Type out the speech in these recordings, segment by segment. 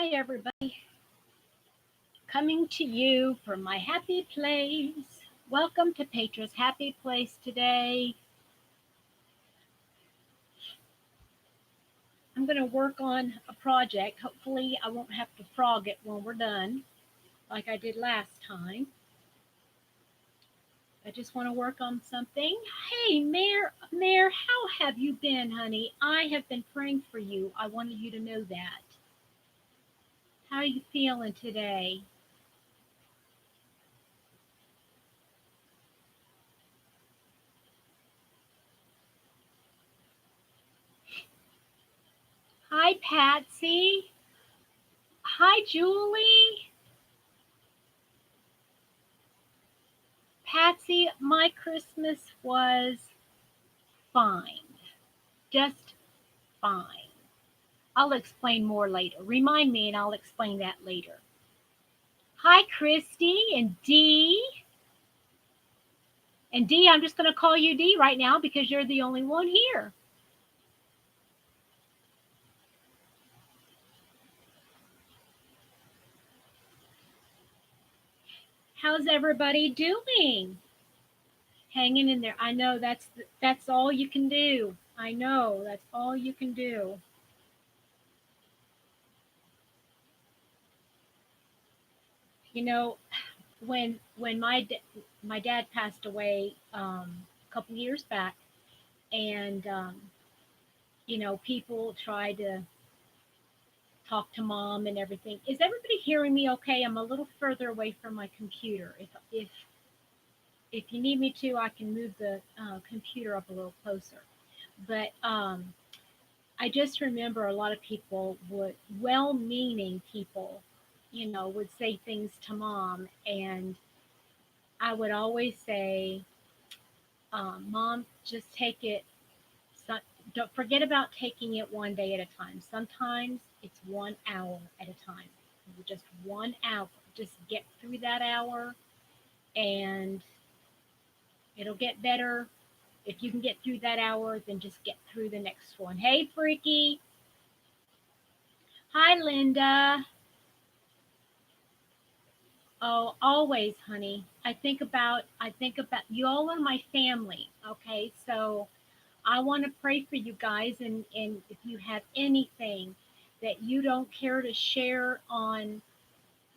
Hi, everybody. Coming to you from my happy place. Welcome to Petra's happy place today. I'm going to work on a project. Hopefully, I won't have to frog it when we're done, like I did last time. I just want to work on something. Hey, Mare, how have you been, honey? I have been praying for you. I wanted you to know that. How are you feeling today? Hi, Patsy. Hi, Julie. Patsy, my Christmas was fine. Just fine. I'll explain more later. Remind me and I'll explain that later. Hi, Christy and Dee. And Dee, I'm just going to call you Dee right now because you're the only one here. How's everybody doing? Hanging in there. I know that's all you can do. I know that's all you can do. You know, when my dad passed away a couple years back, and people try to talk to mom and everything. Is everybody hearing me okay? I'm a little further away from my computer. If you need me to, I can move the computer up a little closer. But I just remember a lot of people would, well-meaning people, would say things to mom, and I would always say, "Mom, just take it. So, don't forget about taking it one day at a time. Sometimes it's 1 hour at a time. Just 1 hour. Just get through that hour and it'll get better. If you can get through that hour, then just get through the next one." Hey, Freaky. Hi, Linda. Oh, always, honey. I think about you all are my family. Okay, so I want to pray for you guys, and if you have anything that you don't care to share on,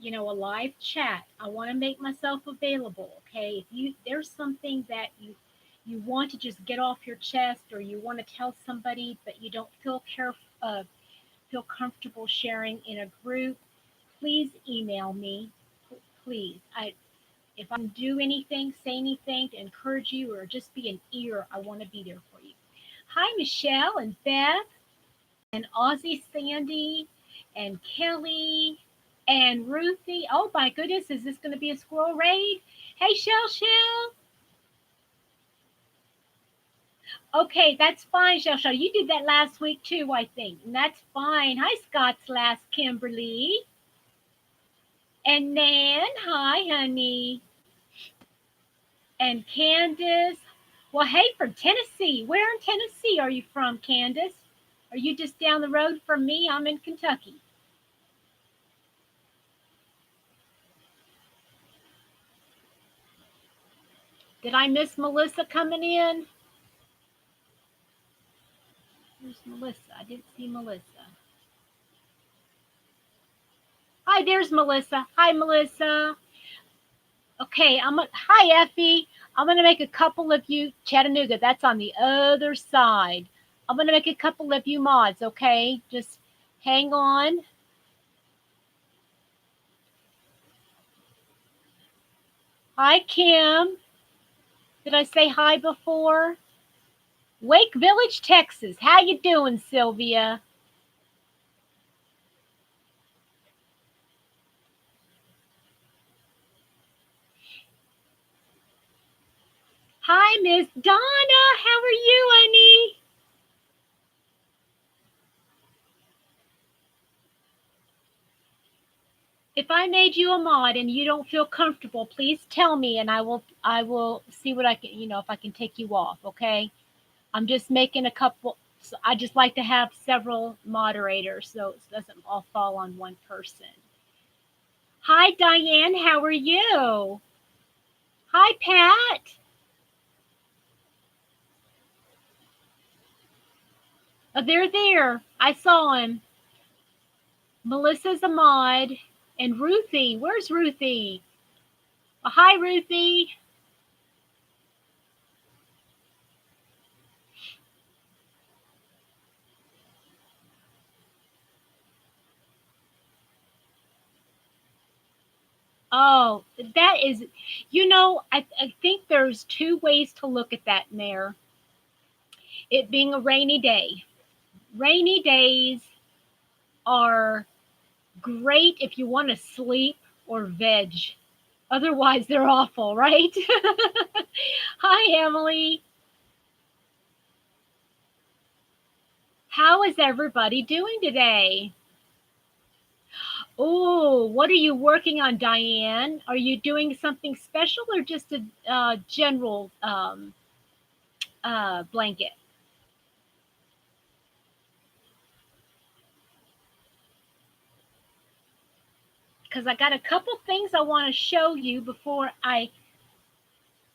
a live chat, I want to make myself available. Okay, if there's something that you want to just get off your chest, or you want to tell somebody, but you don't feel comfortable sharing in a group, please email me. Please, if I can do anything, say anything to encourage you, or just be an ear, I want to be there for you. Hi, Michelle and Beth and Aussie Sandy and Kelly and Ruthie. Oh my goodness, is this going to be a squirrel raid? Hey, Shell. Okay, that's fine, Shell. You did that last week too, I think. And that's fine. Hi, Scott's last Kimberly. And Nan. Hi, honey. And Candace. Well, hey, from Tennessee. Where in Tennessee are you from, Candace? Are you just down the road from me? I'm in Kentucky. Did I miss Melissa coming in? Where's Melissa? I didn't see Melissa. Hi, there's Melissa. Hi, Melissa. Okay, hi, Effie. I'm gonna make a couple of you Chattanooga. That's on the other side. I'm gonna make a couple of you mods. Okay, just hang on. Hi, Kim. Did I say hi before? Wake Village, Texas. How you doing, Sylvia? Hi, Miss Donna. How are you, honey? If I made you a mod and you don't feel comfortable, please tell me, and I will see what I can, if I can take you off, okay? I'm just making a couple So I just like to have several moderators so it doesn't all fall on one person. Hi, Diane. How are you? Hi, Pat. Oh, they're there. I saw him. Melissa's a mod. And Ruthie. Where's Ruthie? Oh, hi, Ruthie. Oh, that is, I think there's two ways to look at that, Mayor. It being a rainy day. Rainy days are great if you want to sleep or veg. Otherwise, they're awful, right? Hi, Emily. How is everybody doing today? Oh, what are you working on, Diane? Are you doing something special or just a general blanket? Because I got a couple things I want to show you before I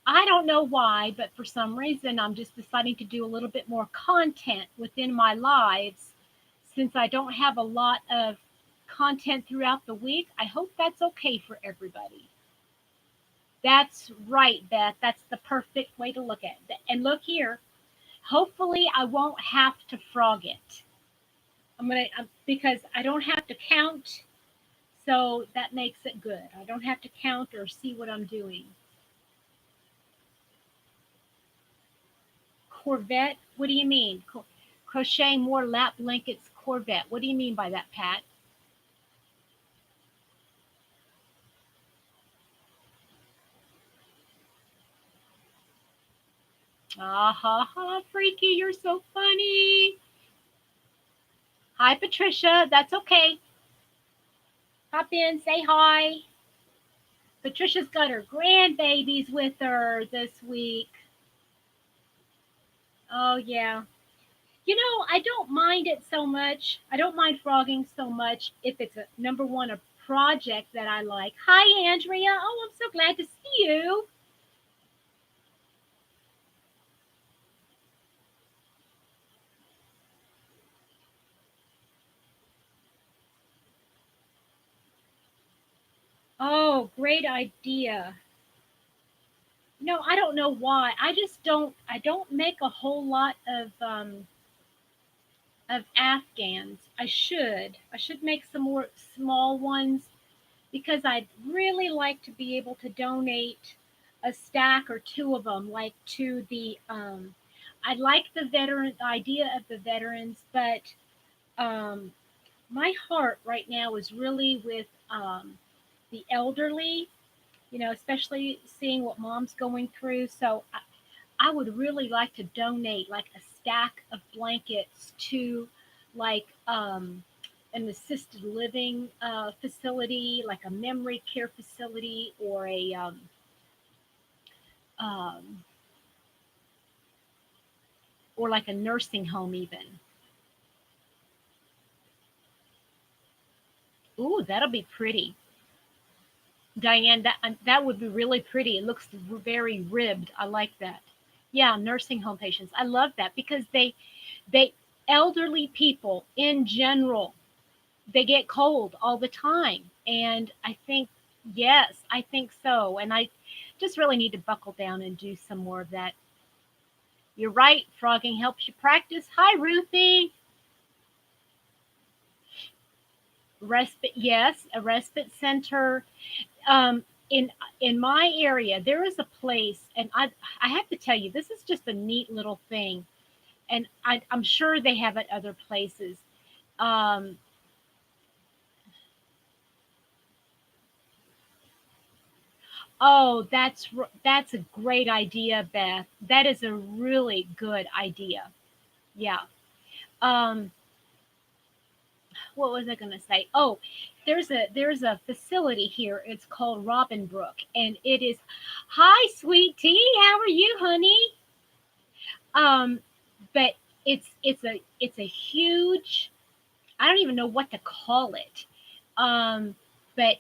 don't know why, but for some reason I'm just deciding to do a little bit more content within my lives since I don't have a lot of content throughout the week. I hope that's okay for everybody. That's right, Beth. That's the perfect way to look at it. And look here. Hopefully I won't have to frog it. Because I don't have to count, so that makes it good. I don't have to count or see what I'm doing. Corvette? What do you mean? Crochet more lap blankets Corvette. What do you mean by that, Pat? Ah ha ha, Freaky, you're so funny. Hi, Patricia. That's okay. Hop in, say hi. Patricia's got her grandbabies with her this week. Oh, yeah. I don't mind it so much. I don't mind frogging so much if it's a number one, a project that I like. Hi, Andrea. Oh, I'm so glad to see you. Oh, great idea. No, I don't know why. I don't make a whole lot of Afghans. I should make some more small ones because I'd really like to be able to donate a stack or two of them, like to the. I like the idea of the veterans, but um, my heart right now is really with the elderly. Especially seeing what mom's going through. So I would really like to donate like a stack of blankets to like an assisted living facility, like a memory care facility, or a um, or like a nursing home even. Ooh, that'll be pretty, Diane. That would be really pretty. It looks very ribbed. I like that. Yeah, nursing home patients. I love that because they elderly people in general, they get cold all the time. And I think, yes, I think so. And I just really need to buckle down and do some more of that. You're right. Frogging helps you practice. Hi, Ruthie. Respite, yes, a respite center. In my area, there is a place, and I have to tell you, this is just a neat little thing, and I'm sure they have at other places. Um, Oh, that's a great idea, Beth. That is a really good idea. Yeah. Um, what was I going to say? Oh, there's a facility here. It's called Robin Brook, and it is. Hi, sweet tea. How are you, honey? Um, but it's a huge, I don't even know what to call it. But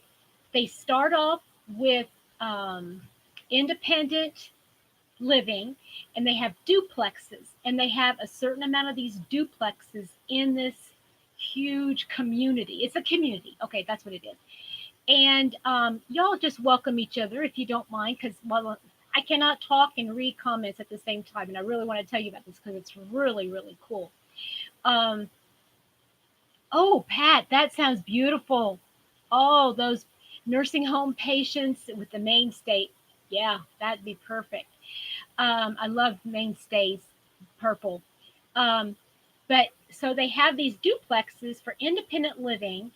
they start off with um, independent living, and they have duplexes, and they have a certain amount of these duplexes in this huge community. It's a community. Okay, that's what it is. And y'all just welcome each other if you don't mind, because well, I cannot talk and read comments at the same time, and I really want to tell you about this because it's really, really cool. Um, oh, Pat, that sounds beautiful. Oh, those nursing home patients with the mainstay. Yeah, that'd be perfect. I love mainstays, purple. Um, but so they have these duplexes for independent living,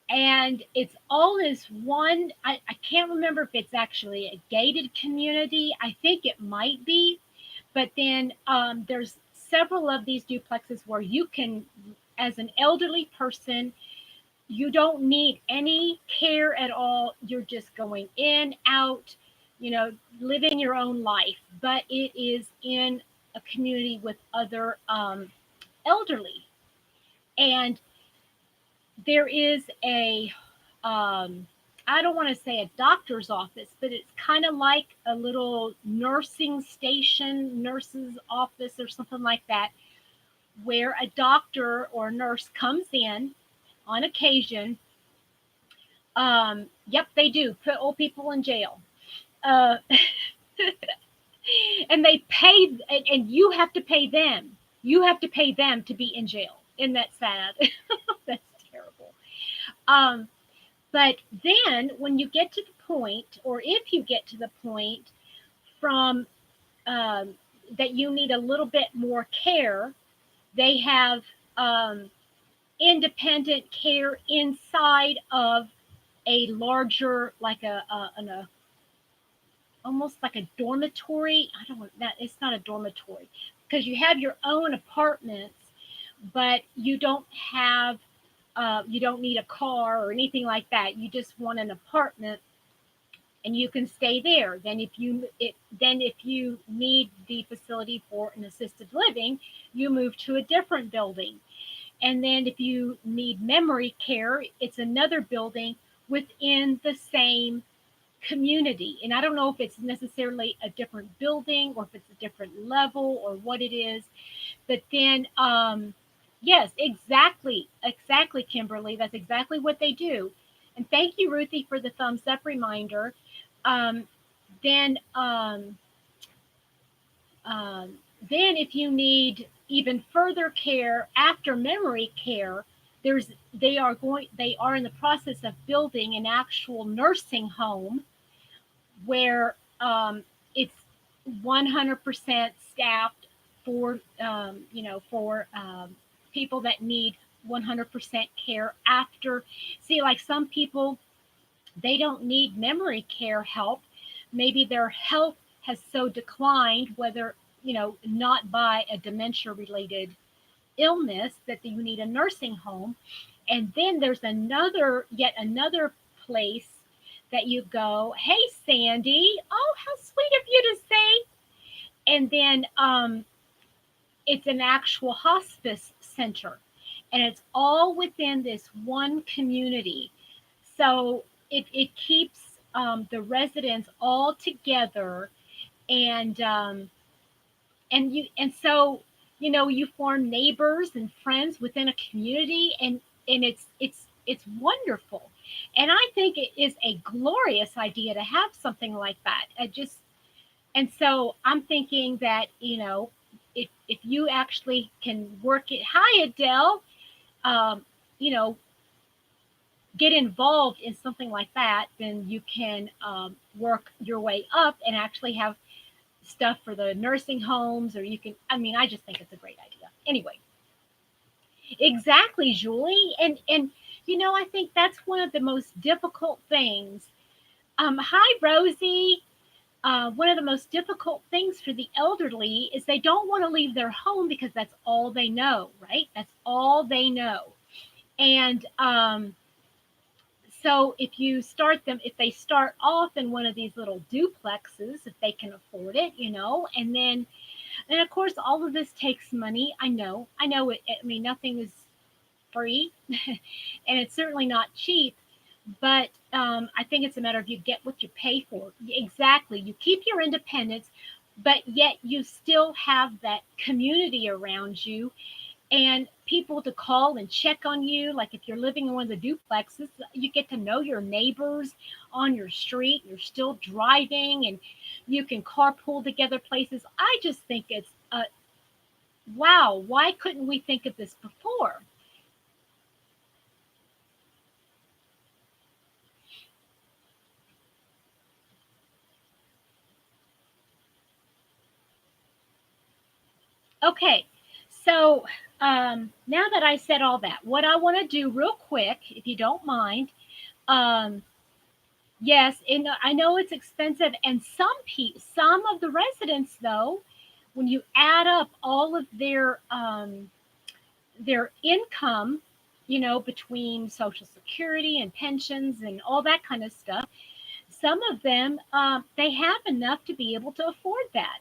and it's all as one. I can't remember if it's actually a gated community. I think it might be, but then there's several of these duplexes where you can, as an elderly person, you don't need any care at all. You're just going in, out, living your own life. But it is in a community with other elderly. And there is um, I don't want to say a doctor's office, but it's kind of like a little nursing station, nurse's office, or something like that, where a doctor or nurse comes in on occasion. Yep, they do put old people in jail. Uh, and they pay, and you have to pay them. You have to pay them to be in jail. Isn't that sad? That's terrible. Um, but then when you get to the point, or if you get to the point from um, that you need a little bit more care, they have independent care inside of a larger, like a almost like a dormitory. I don't want that. It's not a dormitory because you have your own apartments, but you don't need a car or anything like that. You just want an apartment, and you can stay there. Then if you need the facility for an assisted living, you move to a different building. And then if you need memory care, it's another building within the same community. And I don't know if it's necessarily a different building or if it's a different level or what it is. But then, yes, exactly, Kimberly. That's exactly what they do. And thank you, Ruthie, for the thumbs up reminder. Um, then, um, then, if you need even further care after memory care, they are in the process of building an actual nursing home where it's 100% staffed for people that need 100% care after. See, like some people, they don't need memory care help. Maybe their health has so declined, whether not by a dementia related illness, that you need a nursing home. And then there's yet another place that you go, hey, Sandy, oh, how sweet of you to say. And then it's an actual hospice center, and it's all within this one community. So it keeps the residents all together, and so you form neighbors and friends within a community, and it's wonderful. And I think it is a glorious idea to have something like that. And so I'm thinking that if you actually can work it, hi Adele, um, you know get involved in something like that, then you can work your way up and actually have stuff for the nursing homes, or you can, I mean, I just think it's a great idea. Anyway, exactly, Julie. And I think that's one of the most difficult things. Hi, Rosie. One of the most difficult things for the elderly is they don't want to leave their home because that's all they know, right? That's all they know. And so if they start off in one of these little duplexes, if they can afford it, and then And of course, all of this takes money. I know it. I mean, nothing is free, and it's certainly not cheap. But I think it's a matter of you get what you pay for. Exactly. You keep your independence, but yet you still have that community around you and people to call and check on you. Like if you're living in one of the duplexes, you get to know your neighbors on your street. You're still driving and you can carpool together places. I just think it's wow. Why couldn't we think of this before? Okay, so now that I said all that, what I want to do real quick, if you don't mind, um, yes, and I know it's expensive, and some of the residents though, when you add up all of their income, you know, between Social Security and pensions and all that kind of stuff, some of them they have enough to be able to afford that.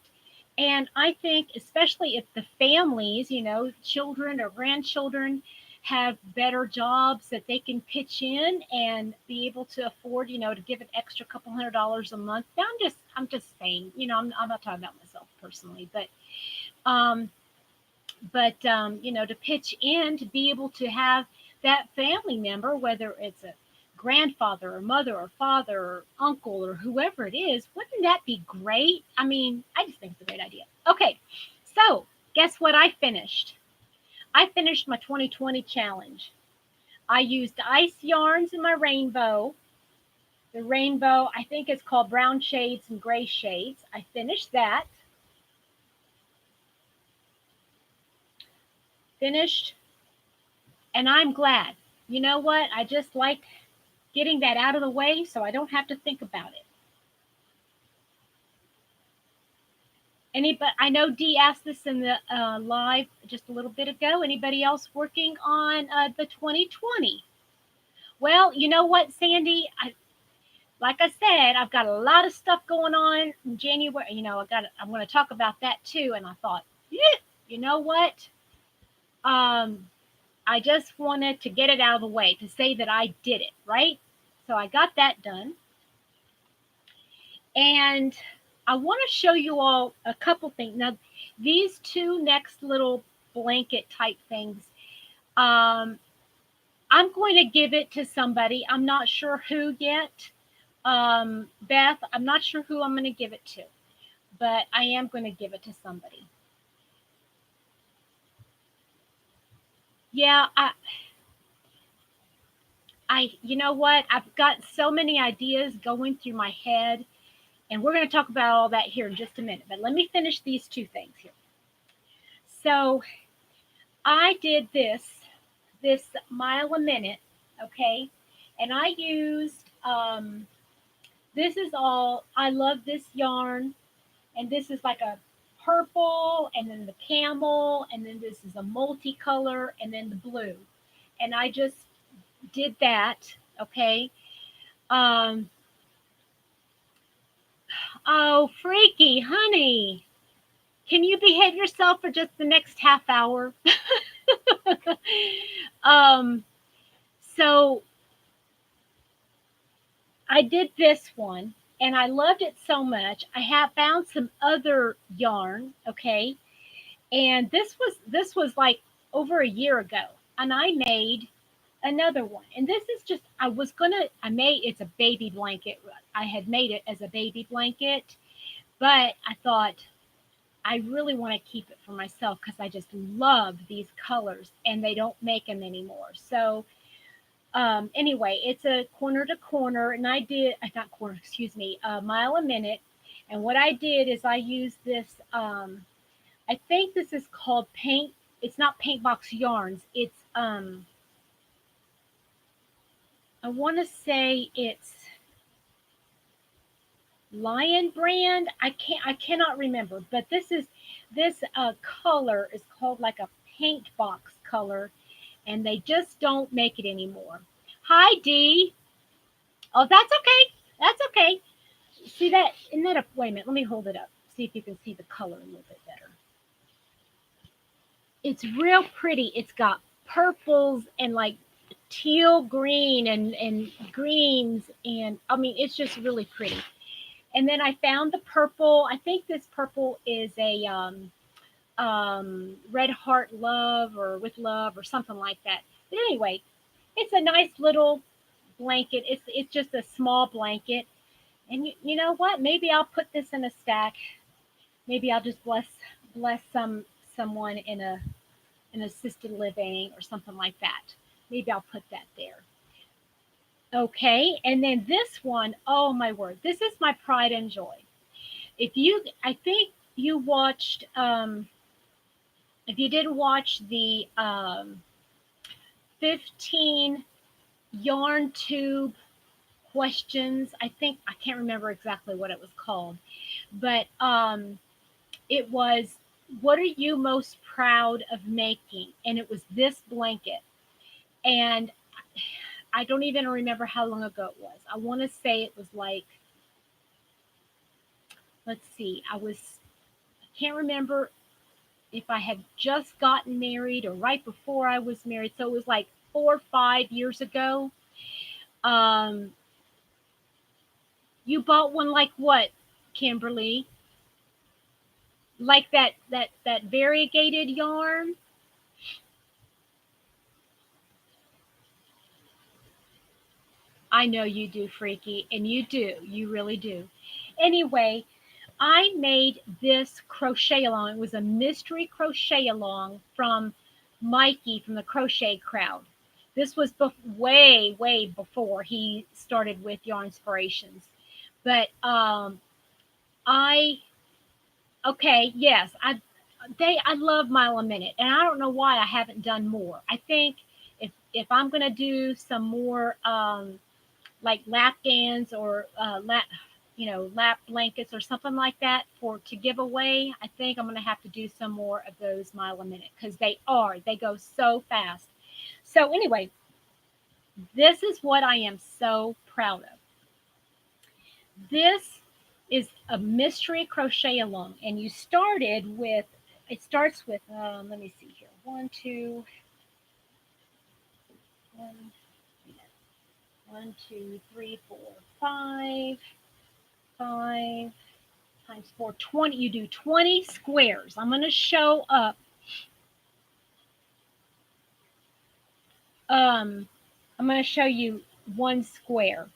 And I think, especially if the families, you know, children or grandchildren have better jobs that they can pitch in and be able to afford, you know, to give an extra couple $100 a month. Now, I'm just saying, you know, I'm not talking about myself personally, um, you know, to pitch in to be able to have that family member, whether it's a grandfather or mother or father or uncle or whoever it is, wouldn't that be great? I mean, I just think it's a great idea. Okay, so guess what I finished? I finished my 2020 challenge. I used ice yarns in my rainbow. The rainbow, I think it's called brown shades and gray shades. I finished that. Finished, and I'm glad. You know what? I just like getting that out of the way so I don't have to think about it. But I know Dee asked this in the live just a little bit ago. Anybody else working on the 2020? Well, you know what, Sandy? Like I said, I've got a lot of stuff going on in January. You know, I'm going to talk about that too. And I thought, yeah, you know what? Um, I just wanted to get it out of the way to say that I did it, right? So I got that done. And I want to show you all a couple things. Now, these two next little blanket type things, um, I'm going to give it to somebody. I'm not sure who yet. Beth, I'm not sure who I'm going to give it to, but I am going to give it to somebody. Yeah, you know what? I've got so many ideas going through my head, and we're going to talk about all that here in just a minute. But let me finish these two things here. So I did this mile a minute, okay, and I used this is all I love this yarn, and this is like a purple, and then the camel, and then this is a multicolor, and then the blue, and I just did that, okay. Um, oh, freaky, honey, can you behave yourself for just the next half hour? um, so I did this one and I loved it so much. I have found some other yarn, okay? And this was like over a year ago. And I made another one. And this is just I made it's a baby blanket. I had made it as a baby blanket, but I thought I really want to keep it for myself because I just love these colors and they don't make them anymore. So anyway, it's a corner to corner, and I did not corner, excuse me, a mile a minute. And what I did is I used this. I think this is called paint. It's not paint box yarns. It's I want to say it's Lion brand. I cannot remember, but this color is called like a paint box color, and they just don't make it anymore. Hi, Dee. Oh, that's okay. That's okay. See that? Isn't that a wait a minute? Let me hold it up. See if you can see the color a little bit better. It's real pretty. It's got purples and like teal green and greens, and I mean it's just really pretty. And then I found the purple. I think this purple is a red heart love or with love or something like that. But anyway, it's a nice little blanket. It's just a small blanket. And you know what? Maybe I'll put this in a stack. Maybe I'll just bless someone in a an assisted living or something like that. Maybe I'll put that there. Okay, and then this one, oh my word, this is my pride and joy. I think you watched, if you didn't watch the 15 yarn tube questions, I can't remember exactly what it was called, but it was, what are you most proud of making? And it was this blanket. And I don't even remember how long ago it was. I want to say it was like, let's see, I can't remember if I had just gotten married or right before I was married. So it was like 4 or 5 years ago. Um, you bought one like what, Kimberly? Like that variegated yarn? I know you do, Freaky, and you do. You really do. Anyway, I made this crochet along. It was a mystery crochet along from Mikey from the Crochet Crowd. This was way, way before he started with Yarn Inspirations. But I okay, yes, I love Mile a Minute, and I don't know why I haven't done more. I think if I'm gonna do some more like lap dance or lap blankets or something like that for to give away, I think I'm going to have to do some more of those mile a minute because they go so fast. So anyway, this is what I am so proud of. This is a mystery crochet along, and you started with, it starts with let me see here, one, one, two, three, four, five times 4, 20. You do 20 squares. I'm going to show up. Um, I'm going to show you one square.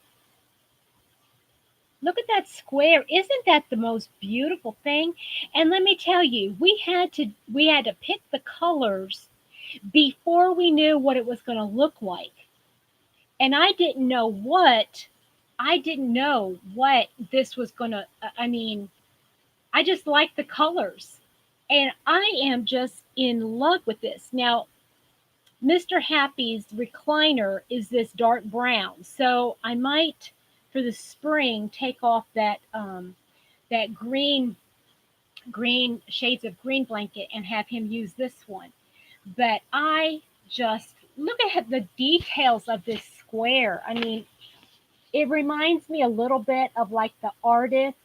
Look at that square. Isn't that the most beautiful thing? And let me tell you, we had to pick the colors before we knew what it was going to look like. And I didn't know what this was going to, I mean, I just like the colors. And I am just in love with this. Now, Mr. Happy's recliner is this dark brown. So I might, for the spring, take off that green shades of green blanket and have him use this one. But I just look at the details of this square. I mean, it reminds me a little bit of like the artist.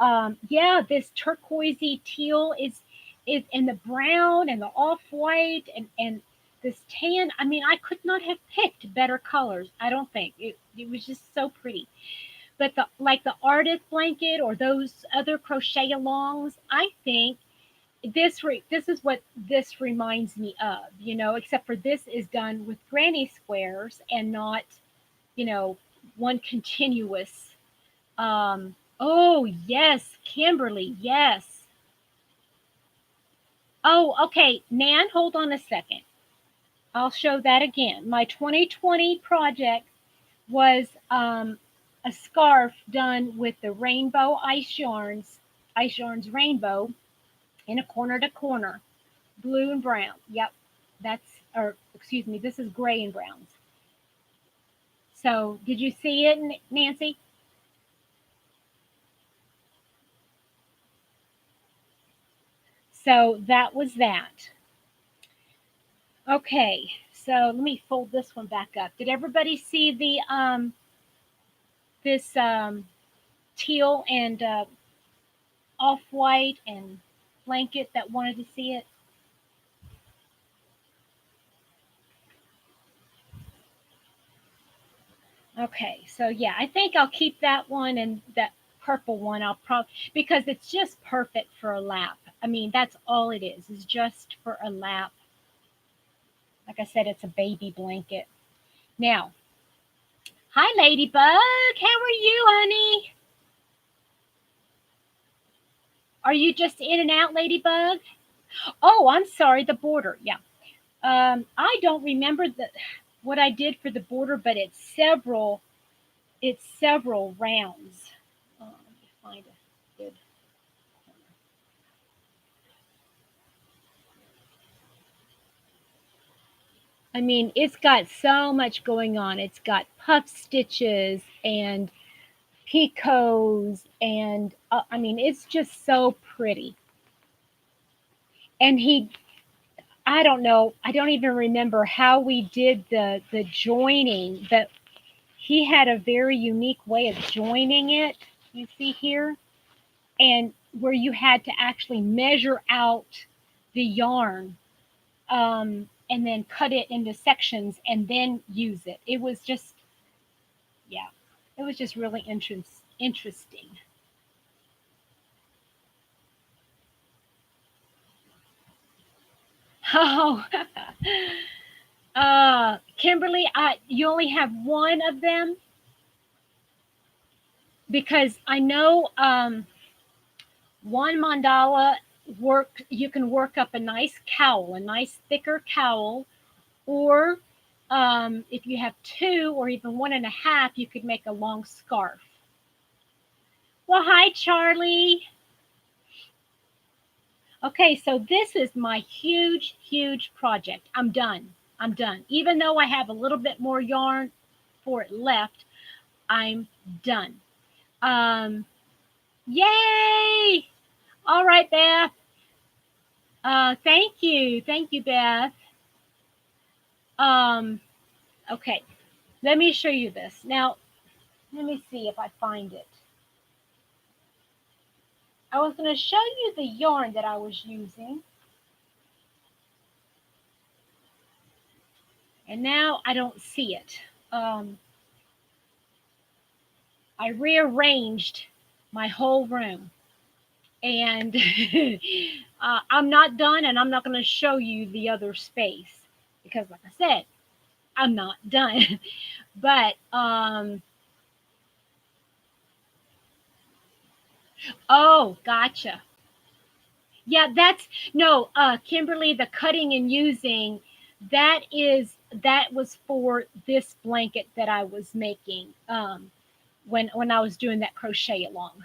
Yeah, this turquoisey teal is and the brown and the off white and this tan. I mean, I could not have picked better colors. I don't think it was just so pretty. But the like the artist blanket or those other crochet alongs, I think this is what this reminds me of. Except for this is done with granny squares and not you know one continuous. Oh, yes, Kimberly, yes. Oh, okay, Nan, hold on a second. I'll show that again. My 2020 project was a scarf done with the rainbow Ice Yarns Rainbow in a corner to corner, blue and brown. Yep, or excuse me, this is gray and browns. So, did you see it, Nancy? So, that was that. Okay, so let me fold this one back up. Did everybody see the this teal and off white and blanket that wanted to see it? Okay, so yeah, I think I'll keep that one, and that purple one I'll probably, because it's just perfect for a lap. I mean, that's all it is just for a lap. Like I said, it's a baby blanket. Now, hi Ladybug, how are you, honey? Are you just in and out, Ladybug? Oh, I'm sorry, the border. Yeah. I don't remember what I did for the border, but it's several rounds. Let me find a good corner. I mean, it's got so much going on. It's got puff stitches and picots, and I mean, it's just so pretty. And I don't know, I don't even remember how we did the joining, but he had a very unique way of joining it. You see here, and where you had to actually measure out the yarn, and then cut it into sections and then use it. It was just, yeah, it was just really interesting. Oh, Kimberly, you only have one of them, because I know one mandala work. You can work up a nice cowl, a nice thicker cowl, or if you have two or even one and a half, you could make a long scarf. Well, hi, Charlie. Okay, so this is my huge, huge project. I'm done. I'm done. Even though I have a little bit more yarn for it left, I'm done. Um, Yay! All right, Beth. Thank you. Thank you, Beth. Um, okay, let me show you this. Now, let me see if I find it. I was going to show you the yarn that I was using. And now I don't see it. I rearranged my whole room. And I'm not done, and I'm not going to show you the other space because, like I said, I'm not done. But, oh, gotcha. Yeah, that's no, Kimberly, the cutting and using, that was for this blanket that I was making, when I was doing that crochet along.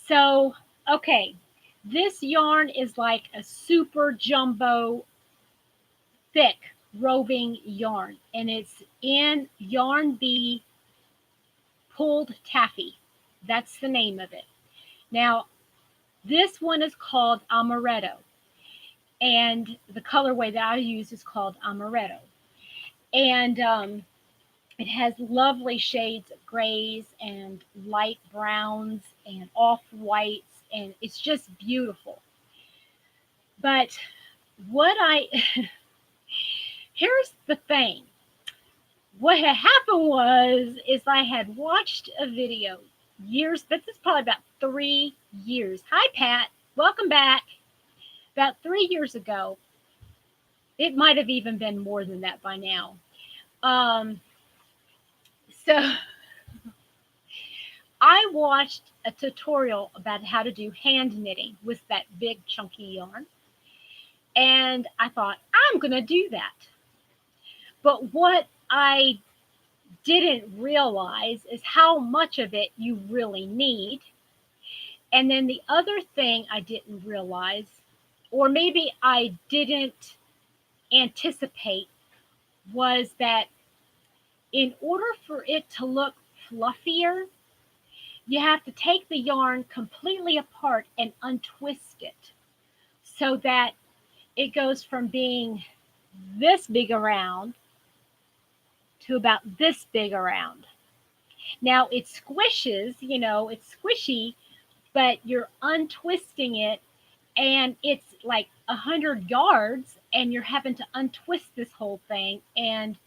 So, okay, this yarn is like a super jumbo thick roving yarn, and it's in Yarn Bee Pulled Taffy. That's the name of it. Now, this one is called Amaretto, and the colorway that I use is called Amaretto. And it has lovely shades of grays and light browns and off whites, and it's just beautiful. But what I here's the thing. What had happened was is I had watched a video years, this is probably about 3 years. Hi Pat, welcome back. About 3 years ago, it might have even been more than that by now. Um, so I watched a tutorial about how to do hand knitting with that big chunky yarn, and I thought I'm going to do that. But what I didn't realize is how much of it you really need. And then the other thing I didn't realize, or maybe I didn't anticipate, was that in order for it to look fluffier, you have to take the yarn completely apart and untwist it so that it goes from being this big around to about this big around. Now it squishes, it's squishy, but you're untwisting it, and it's like 100 yards, and you're having to untwist this whole thing. And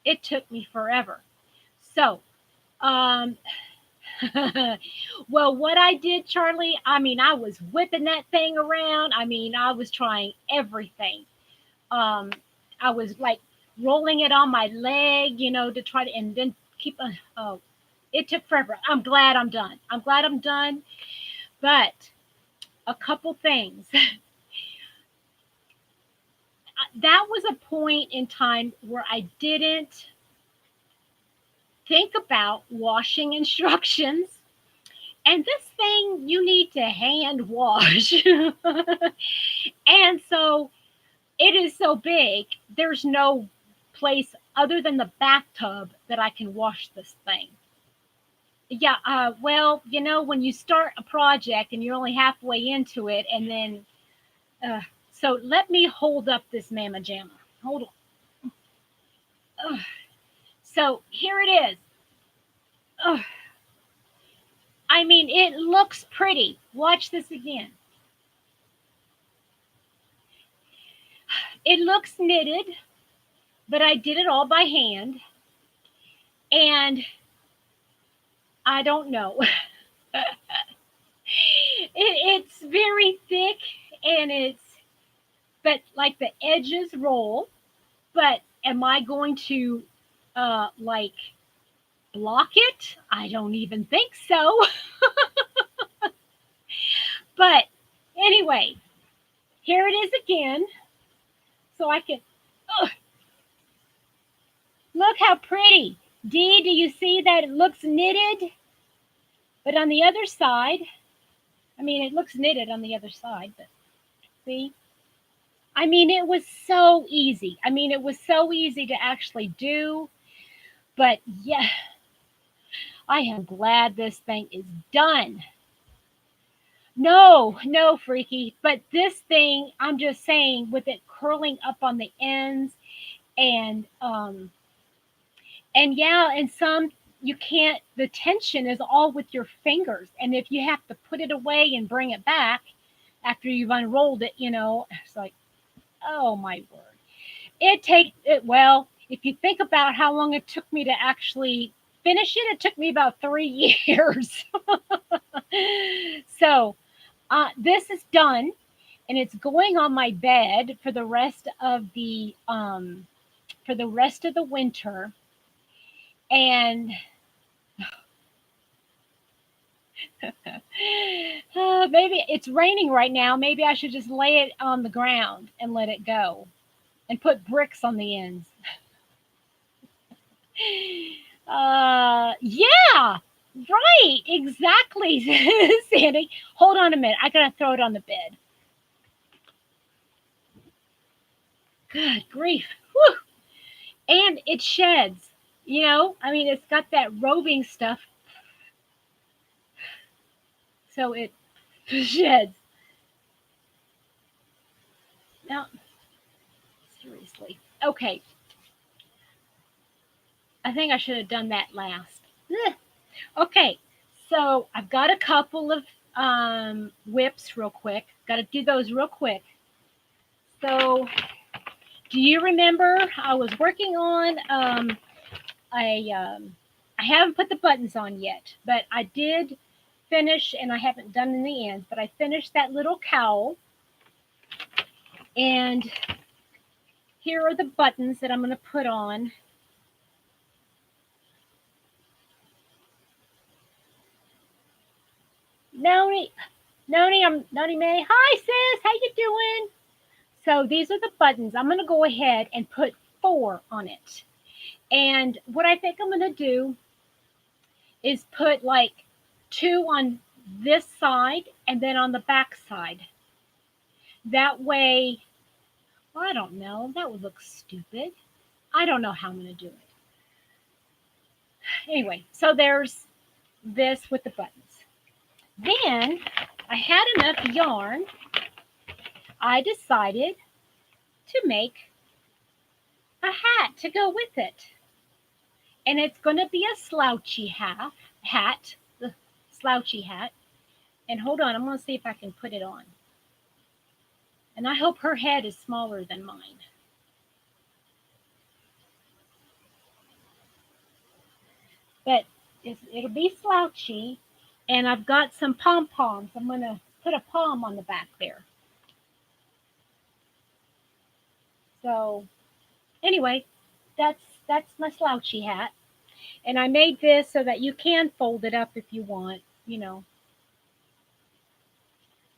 It took me forever. So, um, well, what I did, Charlie, I mean, I was whipping that thing around. I mean, I was trying everything. Um, I was like rolling it on my leg, to try to, and then keep on. Oh, it took forever. I'm glad I'm done. I'm glad I'm done. But a couple things. That was a point in time where I didn't think about washing instructions. And this thing you need to hand wash. And so it is so big, there's no place other than the bathtub that I can wash this thing. Yeah, well, when you start a project and you're only halfway into it, and then, uh, so let me hold up this Mama Jamma. Hold on. Ugh. So here it is. Ugh. I mean, it looks pretty. Watch this again. It looks knitted, but I did it all by hand. And I don't know. It's very thick, and but like the edges roll. But am I going to like block it? I don't even think so. But anyway, here it is again. So I can, ugh, look how pretty. Dee, do you see that it looks knitted? But on the other side, I mean, it looks knitted on the other side, but see? I mean, it was so easy. I mean, it was so easy to actually do. But yeah, I am glad this thing is done. No, no, Freaky. But this thing, I'm just saying, with it curling up on the ends, and yeah, and some you can't. The tension is all with your fingers, and if you have to put it away and bring it back after you've unrolled it, it's like, oh my word. It take it well. If you think about how long it took me to actually finish it, it took me about 3 years. So this is done, and it's going on my bed for the rest of the winter. And maybe it's raining right now. Maybe I should just lay it on the ground and let it go, and put bricks on the ends. Yeah, right, exactly, Sandy. Hold on a minute. I gotta throw it on the bed. Good grief. Whew. And it sheds. I mean, it's got that roving stuff, so it sheds. Now, seriously. Okay, I think I should have done that last. Ugh. Okay, so I've got a couple of whips real quick. Got to do those real quick. So, do you remember I was working on I haven't put the buttons on yet, but I did finish, and I haven't done in the ends, but I finished that little cowl. And here are the buttons that I'm going to put on. Noni, Noni May. Hi sis, how you doing? So these are the buttons. I'm going to go ahead and put 4 on it. And what I think I'm going to do is put like 2 on this side and then on the back side. That way, well, I don't know. That would look stupid. I don't know how I'm going to do it. Anyway, so there's this with the buttons. Then I had enough yarn. I decided to make a hat to go with it. And it's going to be a slouchy hat, the slouchy hat. And hold on, I'm going to see if I can put it on. And I hope her head is smaller than mine. but it'll be slouchy. And I've got some pom-poms. I'm going to put a palm on the back there. So anyway, that's my slouchy hat. And I made this so that you can fold it up if you want, you know.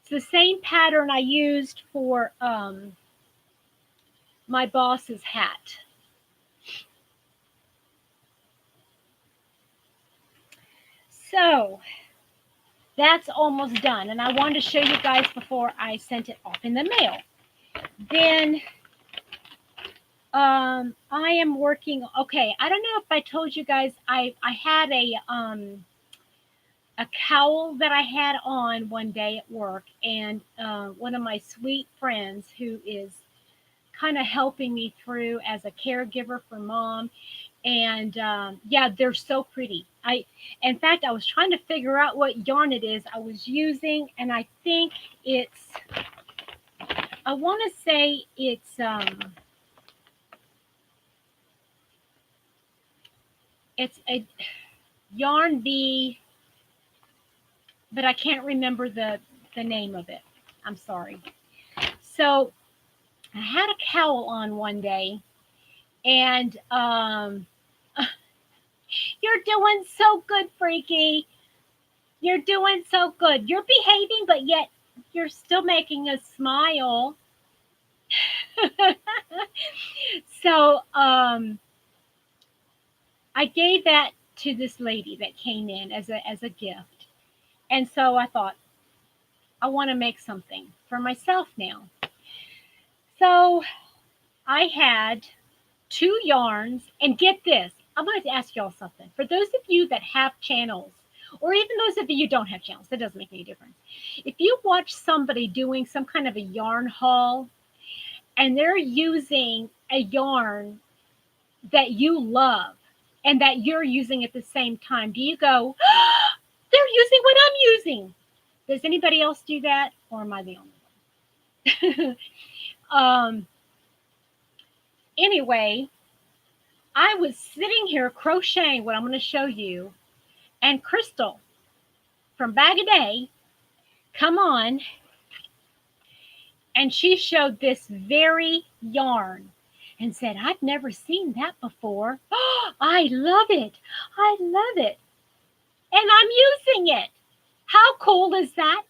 It's the same pattern I used for my boss's hat. So that's almost done. And I wanted to show you guys before I sent it off in the mail. Then I am working. Okay, I don't know if I told you guys I had a cowl that I had on one day at work, and one of my sweet friends who is kind of helping me through as a caregiver for mom. And yeah, they're so pretty. In fact, I was trying to figure out what yarn it is I was using, and I think it's, I want to say it's a Yarn Bee, but I can't remember the name of it. I'm sorry. So I had a cowl on one day, and you're doing so good, Freaky. You're doing so good. You're behaving, but yet you're still making us smile. So I gave that to this lady that came in as a gift, and so I thought I want to make something for myself now. So I had two yarns, and get this, I'm going to ask y'all something. For those of you that have channels, or even those of you who don't have channels, that doesn't make any difference. If you watch somebody doing some kind of a yarn haul and they're using a yarn that you love and that you're using at the same time, do you go, oh, they're using what I'm using? Does anybody else do that, or am I the only one? Anyway, I was sitting here crocheting what I'm going to show you, and Crystal from Bag O' Day come on, and she showed this very yarn and said, I've never seen that before. Oh, I love it. I love it. And I'm using it. How cool is that?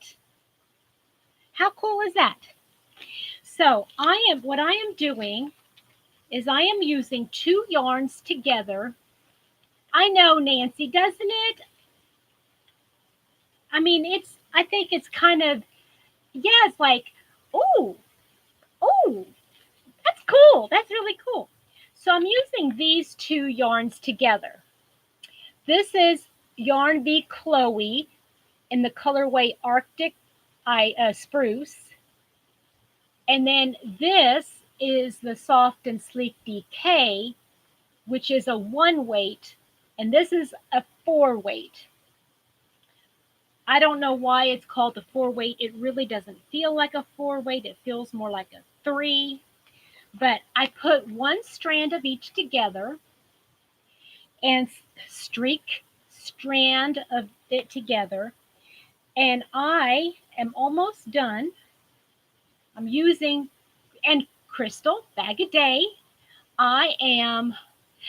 How cool is that? So what I am doing is I am using two yarns together. I know, Nancy, doesn't it? I mean, I think it's kind of, yeah, it's like, oh, oh, that's cool. That's really cool. So I'm using these two yarns together. This is Yarn Bee Chloe in the colorway Arctic Spruce. And then this is the Soft and Sleek DK, which is a 1 weight, and this is a 4 weight. I don't know why it's called a 4 weight. It really doesn't feel like a 4 weight. It feels more like a 3. But I put one strand of each together and streak strand of it together. And I am almost done. I'm using, and Crystal, Bag O' Day. I am,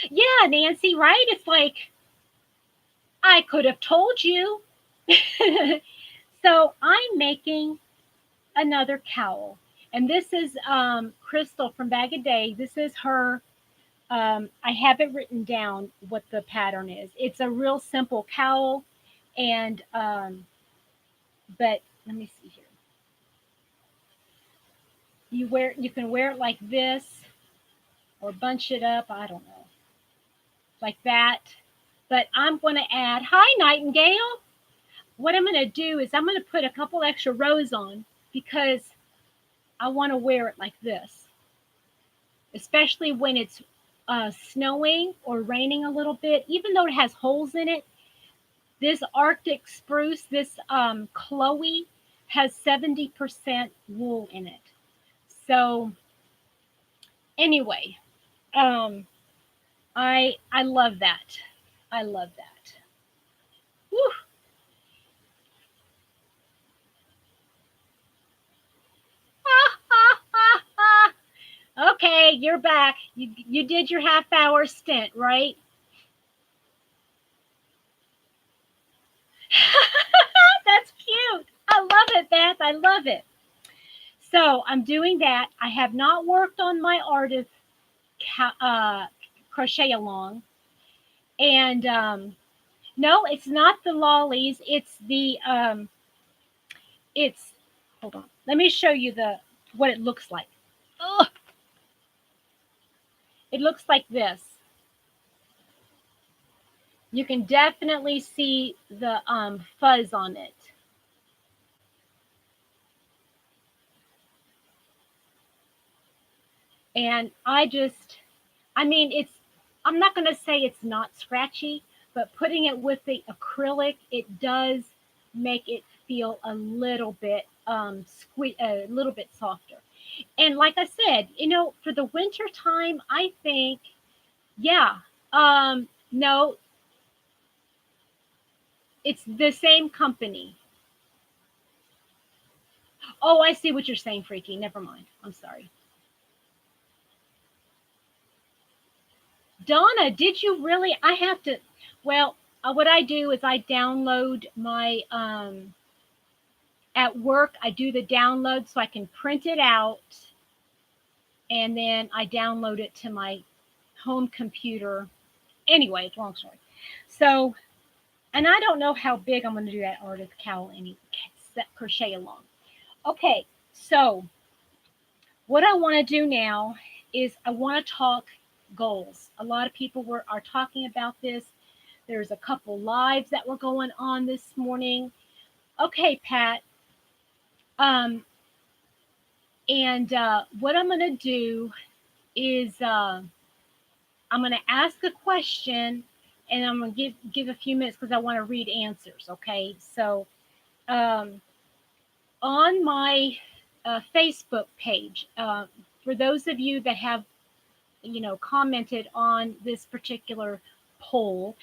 yeah, Nancy, right? It's like, I could have told you. So I'm making another cowl. And this is Crystal from Bag O' Day. This is her. I have it written down what the pattern is. It's a real simple cowl, and but let me see here. You can wear it like this, or bunch it up. I don't know, like that. But I'm going to add. Hi, Nightingale. What I'm going to do is I'm going to put a couple extra rows on because I want to wear it like this, especially when it's snowing or raining a little bit. Even though it has holes in it, this Arctic spruce, this Chloe, has 70% wool in it. So anyway, I love that. I love that. you're back. You did your half-hour stint, right? That's cute. I love it, Beth. I love it. So I'm doing that. I have not worked on my artist crochet along, and no, it's not the lollies. It's hold on. Let me show you the what it looks like. Ugh, it looks like this. You can definitely see the fuzz on it. And I mean, I'm not going to say it's not scratchy, but putting it with the acrylic, it does make it feel a little bit a little bit softer. And like I said, for the winter time, I think, yeah, no, it's the same company. Oh, I see what you're saying, Freaky. Never mind. I'm sorry. Donna, did you really? I have to. Well, what I do is I download my at work. I do the download so I can print it out, and then I download it to my home computer. Anyway, it's a long story. So, and I don't know how big I'm going to do that artist cowl that crochet along. Okay, so what I want to do now is I want to talk goals. A lot of people are talking about this. There's a couple lives that were going on this morning. Okay, Pat. Um, and what I'm going to do is I'm going to ask a question, and I'm going to give a few minutes because I want to read answers. Okay, so um, on my Facebook page, for those of you that have commented on this particular poll,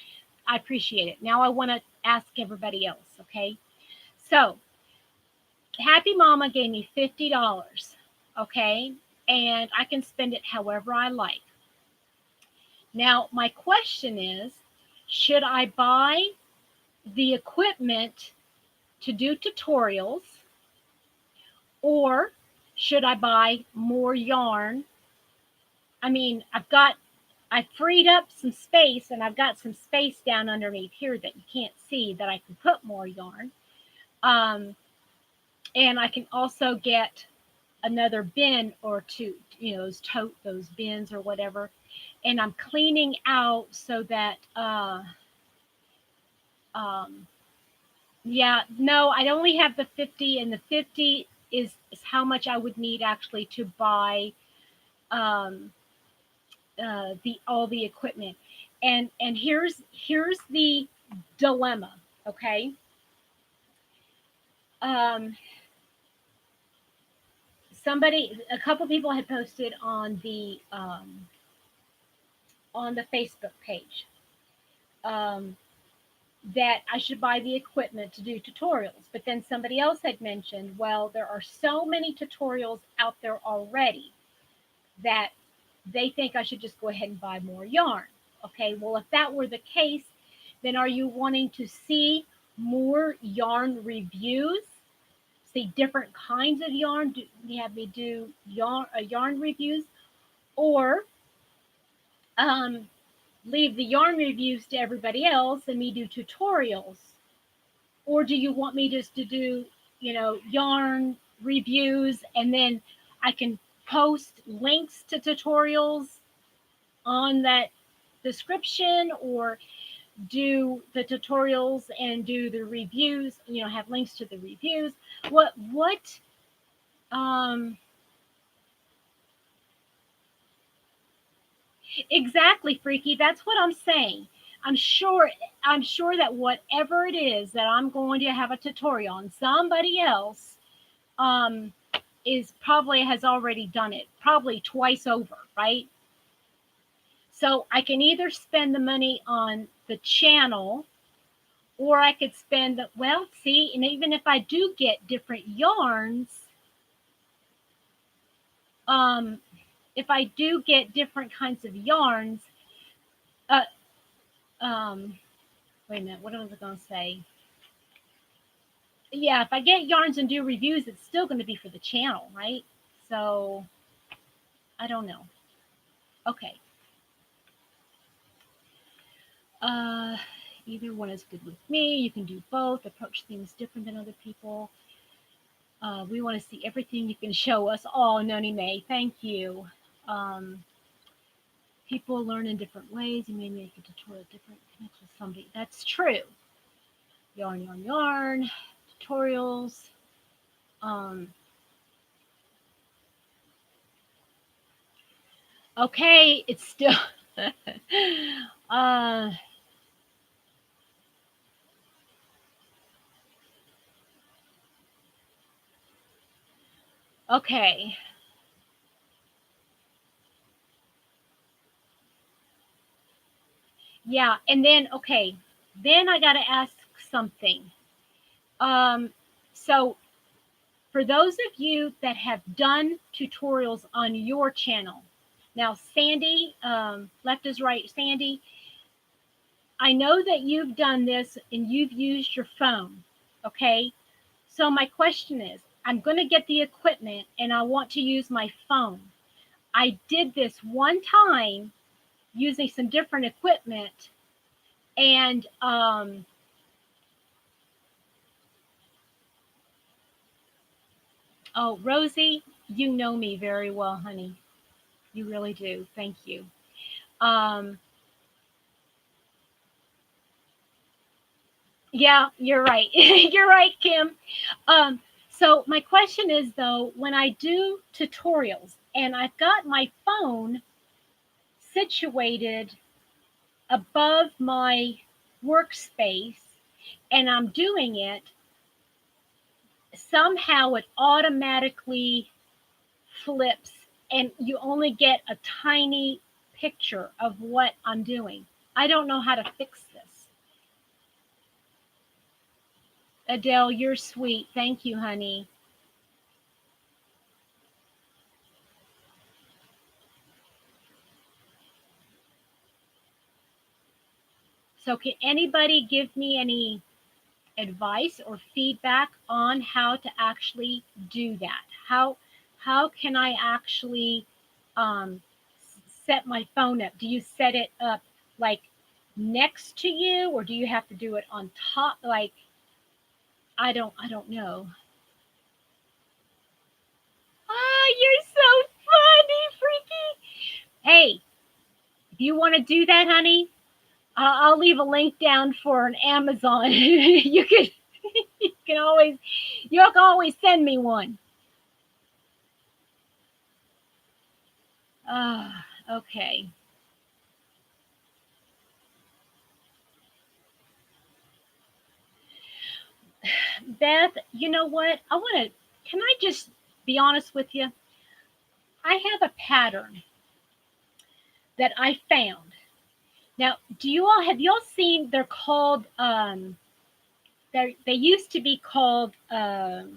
I appreciate it. Now I want to ask everybody else. Okay, so Happy Mama gave me $50. Okay, and I can spend it however I like. Now, my question is, should I buy the equipment to do tutorials, or should I buy more yarn? I mean, I freed up some space, and I've got some space down underneath here that you can't see that I can put more yarn. And I can also get another bin or two, those bins or whatever. And I'm cleaning out so that yeah, no, I only have the 50, and the 50 is how much I would need actually to buy um, the all the equipment. And here's the dilemma. Okay, um, a couple people had posted on the Facebook page um, that I should buy the equipment to do tutorials. But then somebody else had mentioned, well, there are so many tutorials out there already that they think I should just go ahead and buy more yarn. Okay, well, if that were the case, then are you wanting to see more yarn reviews? See different kinds of yarn? Do you have me do yarn reviews, or um, leave the yarn reviews to everybody else and me do tutorials? Or do you want me just to do, yarn reviews, and then I can post links to tutorials on that description, or do the tutorials and do the reviews, have links to the reviews? What um exactly, Freaky, that's what I'm saying. I'm sure that whatever it is that I'm going to have a tutorial on, somebody else um is probably has already done it, probably twice over, right? So I can either spend the money on the channel, or I could spend, well, see, and even if I do get different yarns, um if I do get different kinds of yarns, uh, um, wait a minute, what was I going to say? Yeah, if I get yarns and do reviews, it's still going to be for the channel, right? So I don't know. Okay. Uh, Either one is good with me. You can do both. Approach things different than other people. We want to see everything you can show us. Oh, Noni May, thank you. Um, People learn in different ways. You may make a tutorial different, connect with somebody. That's true. Yarn, yarn, yarn. Tutorials. Um, okay, it's still. uh, okay. Yeah, and then okay, then I got to ask something. Um, so for those of you that have done tutorials on your channel, now Sandy, left is right, Sandy, I know that you've done this and you've used your phone, okay? So my question is, I'm going to get the equipment and I want to use my phone. I did this one time using some different equipment, and oh, Rosie, you know me very well, honey. You really do. Thank you. Um, yeah, you're right. You're right, Kim. So my question is though, when I do tutorials and I've got my phone situated above my workspace and I'm doing it, somehow it automatically flips and you only get a tiny picture of what I'm doing. I don't know how to fix this. Adele, you're sweet. Thank you, honey. So can anybody give me any advice or feedback on how to actually do that? How can I actually um, set my phone up? Do you set it up like next to you, or do you have to do it on top? Like I don't know. Oh, you're so funny, Freaky. Hey, if you want to do that, honey, I'll leave a link down for an Amazon. You can always you can always send me one. Okay. Beth, you know what? Can I just be honest with you? I have a pattern that I found. Now, have you all seen, they're called, they used to be called, what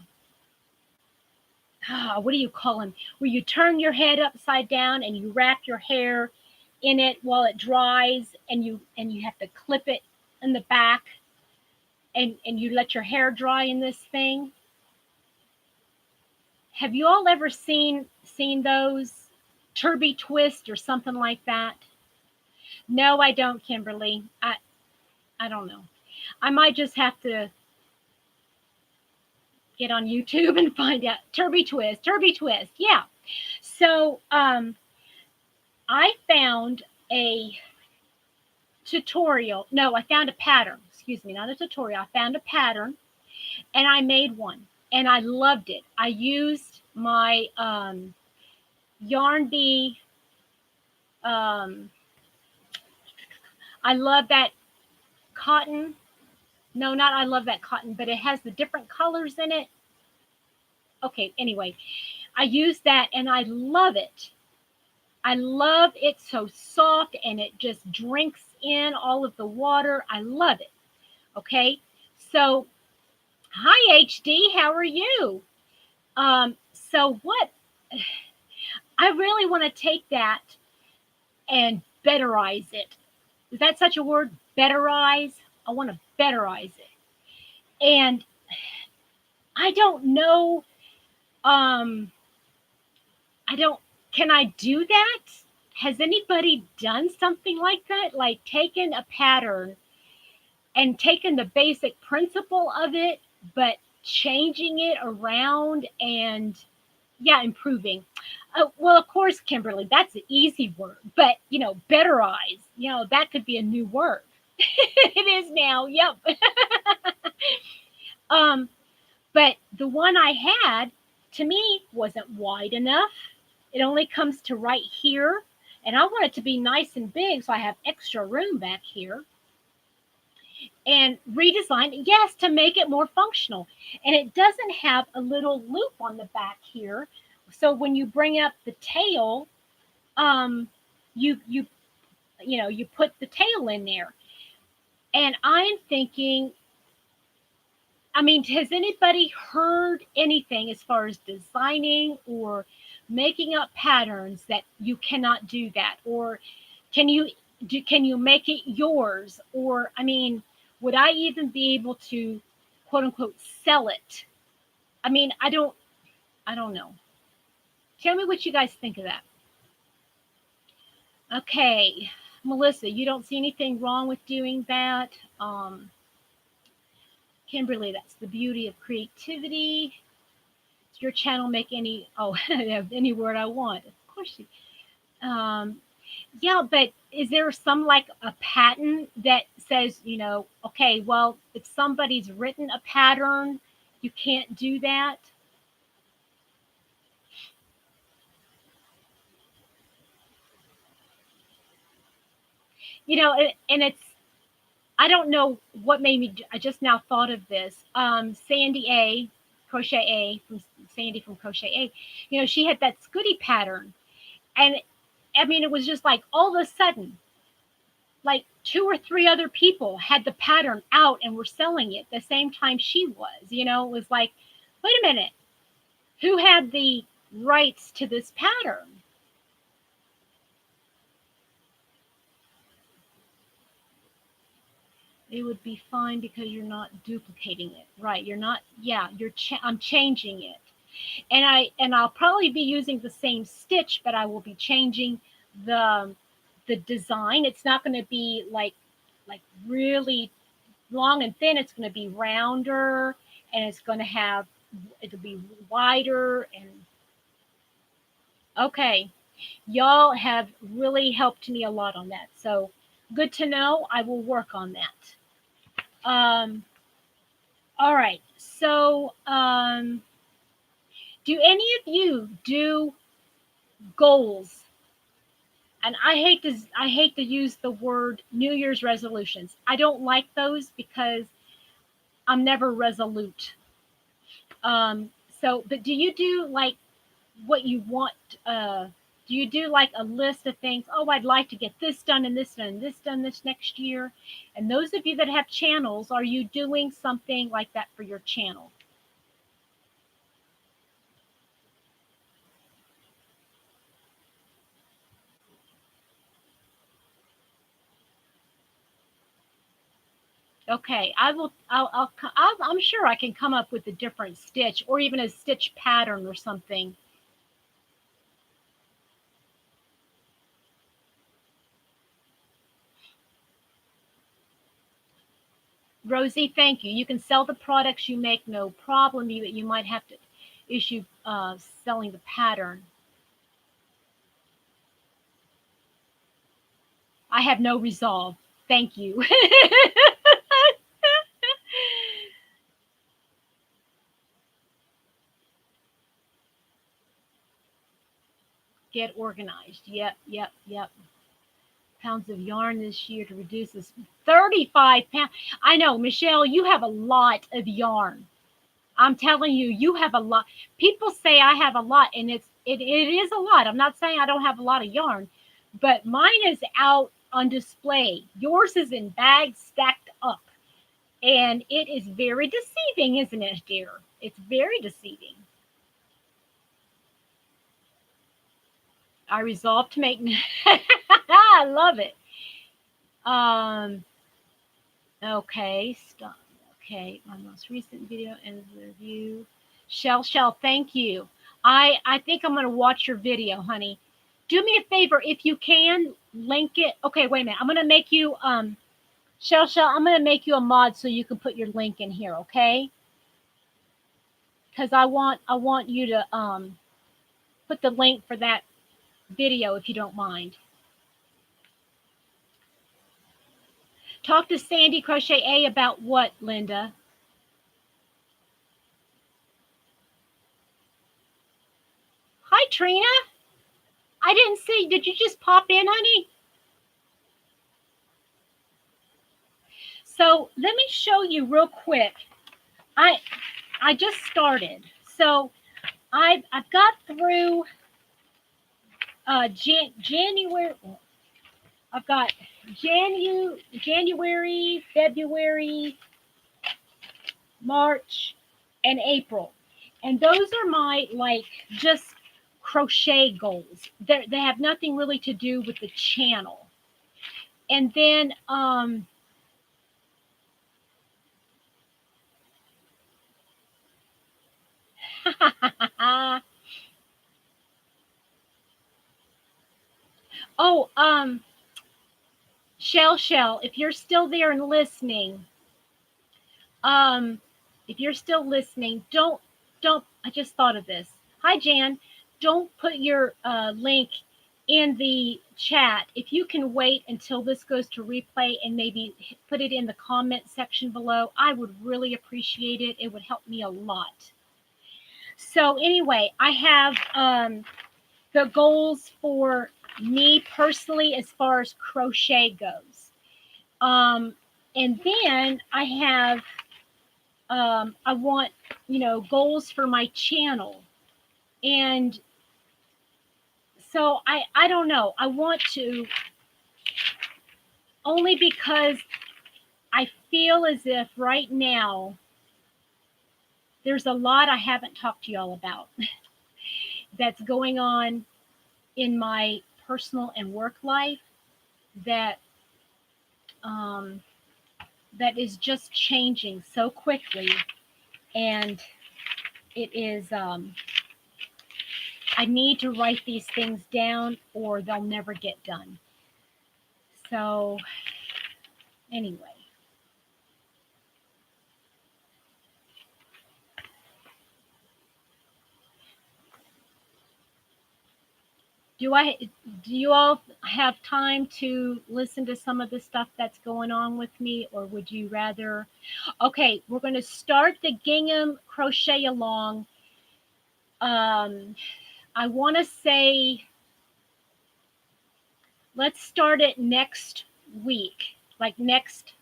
do you call them? Where you turn your head upside down and you wrap your hair in it while it dries and you have to clip it in the back and you let your hair dry in this thing. Have you all ever seen those? Turby twist or something like that? No, I don't, Kimberly. I don't know. I might just have to get on YouTube and find out. Turby twist, Turby twist. Yeah. So I found a tutorial. No, I found a pattern. Excuse me, not a tutorial. I found a pattern and I made one and I loved it. I used my Yarn Bee. Um, I love that cotton. No, not I love that cotton, but it has the different colors in it. Okay, anyway, I use that and I love it. I love it, so soft and it just drinks in all of the water. I love it. Okay, so hi HD, how are you? So what? I really want to take that and betterize it. Is that such a word? Betterize? I want to betterize it. And I don't know, um, I don't, can I do that? Has anybody done something like that? Like taken a pattern and taken the basic principle of it, but changing it around and, yeah, improving. Well, of course, Kimberly, that's an easy word, but betterize, that could be a new word. It is now. Yep. um, but the one I had, to me, wasn't wide enough. It only comes to right here, and I want it to be nice and big, so I have extra room back here. And redesign, yes, to make it more functional. And it doesn't have a little loop on the back here, so when you bring up the tail, um, you put the tail in there. And I'm thinking, I mean, has anybody heard anything as far as designing or making up patterns that you cannot do that? Or can you make it yours? Or I mean, would I even be able to quote unquote sell it? I mean, I don't know. Tell me what you guys think of that. Okay, Melissa, you don't see anything wrong with doing that. Kimberly, that's the beauty of creativity. Does your channel make any any word I want? Of course you. Um, yeah, but is there some like a patent that says, okay, well, if somebody's written a pattern, you can't do that? And it's, I don't know what made me, I just now thought of this. Sandy A, Crochet A, from Sandy from Crochet A, she had that Scooty pattern. And I mean, it was just like all of a sudden, like two or three other people had the pattern out and were selling it the same time she was. It was like, wait a minute, who had the rights to this pattern? It would be fine because you're not duplicating it, right? You're not, yeah, I'm changing it. And I'll probably be using the same stitch, but I will be changing the the design. It's not going to be like really long and thin. It's going to be rounder, and it'll be wider. And okay, y'all have really helped me a lot on that. So good to know. I will work on that. All right. So do any of you do goals? And I hate to use the word New Year's resolutions. I don't like those because I'm never resolute. Um, but do you do like what you want? Do you do like a list of things? Oh, I'd like to get this done and this done and this done this next year. And those of you that have channels, are you doing something like that for your channel? Okay, I will. I'm sure I can come up with a different stitch or even a stitch pattern or something. Rosie, thank you. You can sell the products you make, no problem. You might have to issue selling the pattern. I have no resolve. Thank you. Get organized. Yep, yep, yep. Pounds of yarn this year to reduce this 35 pounds. I know, Michelle, you have a lot of yarn. I'm telling you, you have a lot. People say I have a lot, and it is a lot. I'm not saying I don't have a lot of yarn, but mine is out on display. Yours is in bags stacked up, and it is very deceiving, isn't it, dear? It's very deceiving. I resolved to make. I love it. Okay, stop. Okay, my most recent video and review. Shell, thank you. I think I'm gonna watch your video, honey. Do me a favor if you can link it. Okay, wait a minute. I'm gonna make you Shell, I'm gonna make you a mod so you can put your link in here, okay? Because I want you to put the link for that video if you don't mind. Talk to Sandy Crochet A about what, Linda? Hi, Trina. I didn't see. Did you just pop in, honey? So let me show you real quick. I just started. So I've got through January. I've got January, February, March, and April. And those are my like just crochet goals. They have nothing really to do with the channel. And then oh, Shell, if you're still there and listening, if you're still listening, don't, I just thought of this. Hi, Jan. Don't put your link in the chat. If you can wait until this goes to replay and maybe put it in the comment section below, I would really appreciate it. It would help me a lot. So anyway, I have the goals for me personally as far as crochet goes. And then I have, I want, goals for my channel. And so I don't know. I want to, only because I feel as if right now there's a lot I haven't talked to y'all about that's going on in my personal and work life that that is just changing so quickly, and it is I need to write these things down or they'll never get done. So anyway, do you all have time to listen to some of the stuff that's going on with me, or would you rather? Okay, we're going to start the gingham crochet along. I want to say let's start it next week, like next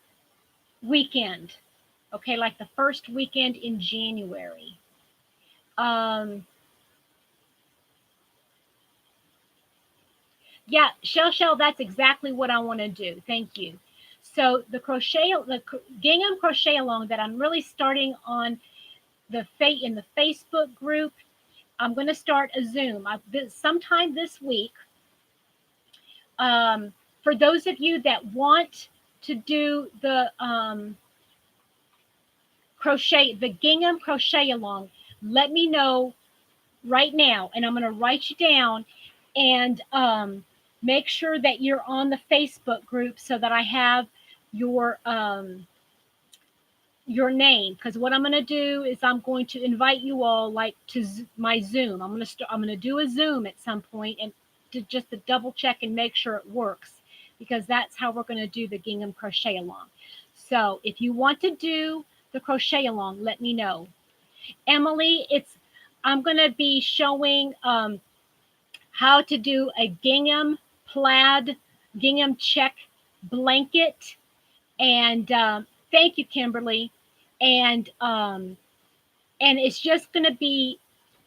weekend. Okay, like the first weekend in January. Yeah, Shell, that's exactly what I want to do. Thank you. So the gingham crochet along that I'm really starting on in the Facebook group. I'm going to start a Zoom sometime this week. For those of you that want to do the gingham crochet along, let me know right now, and I'm going to write you down, and make sure that you're on the Facebook group so that I have your name, because what I'm going to do is I'm going to invite you all like to my Zoom. I'm going to do a Zoom at some point, and just to double check and make sure it works, because that's how we're going to do the gingham crochet along. So if you want to do the crochet along, let me know. Emily, I'm going to be showing how to do a gingham check blanket. And thank you, Kimberly. And it's just going to be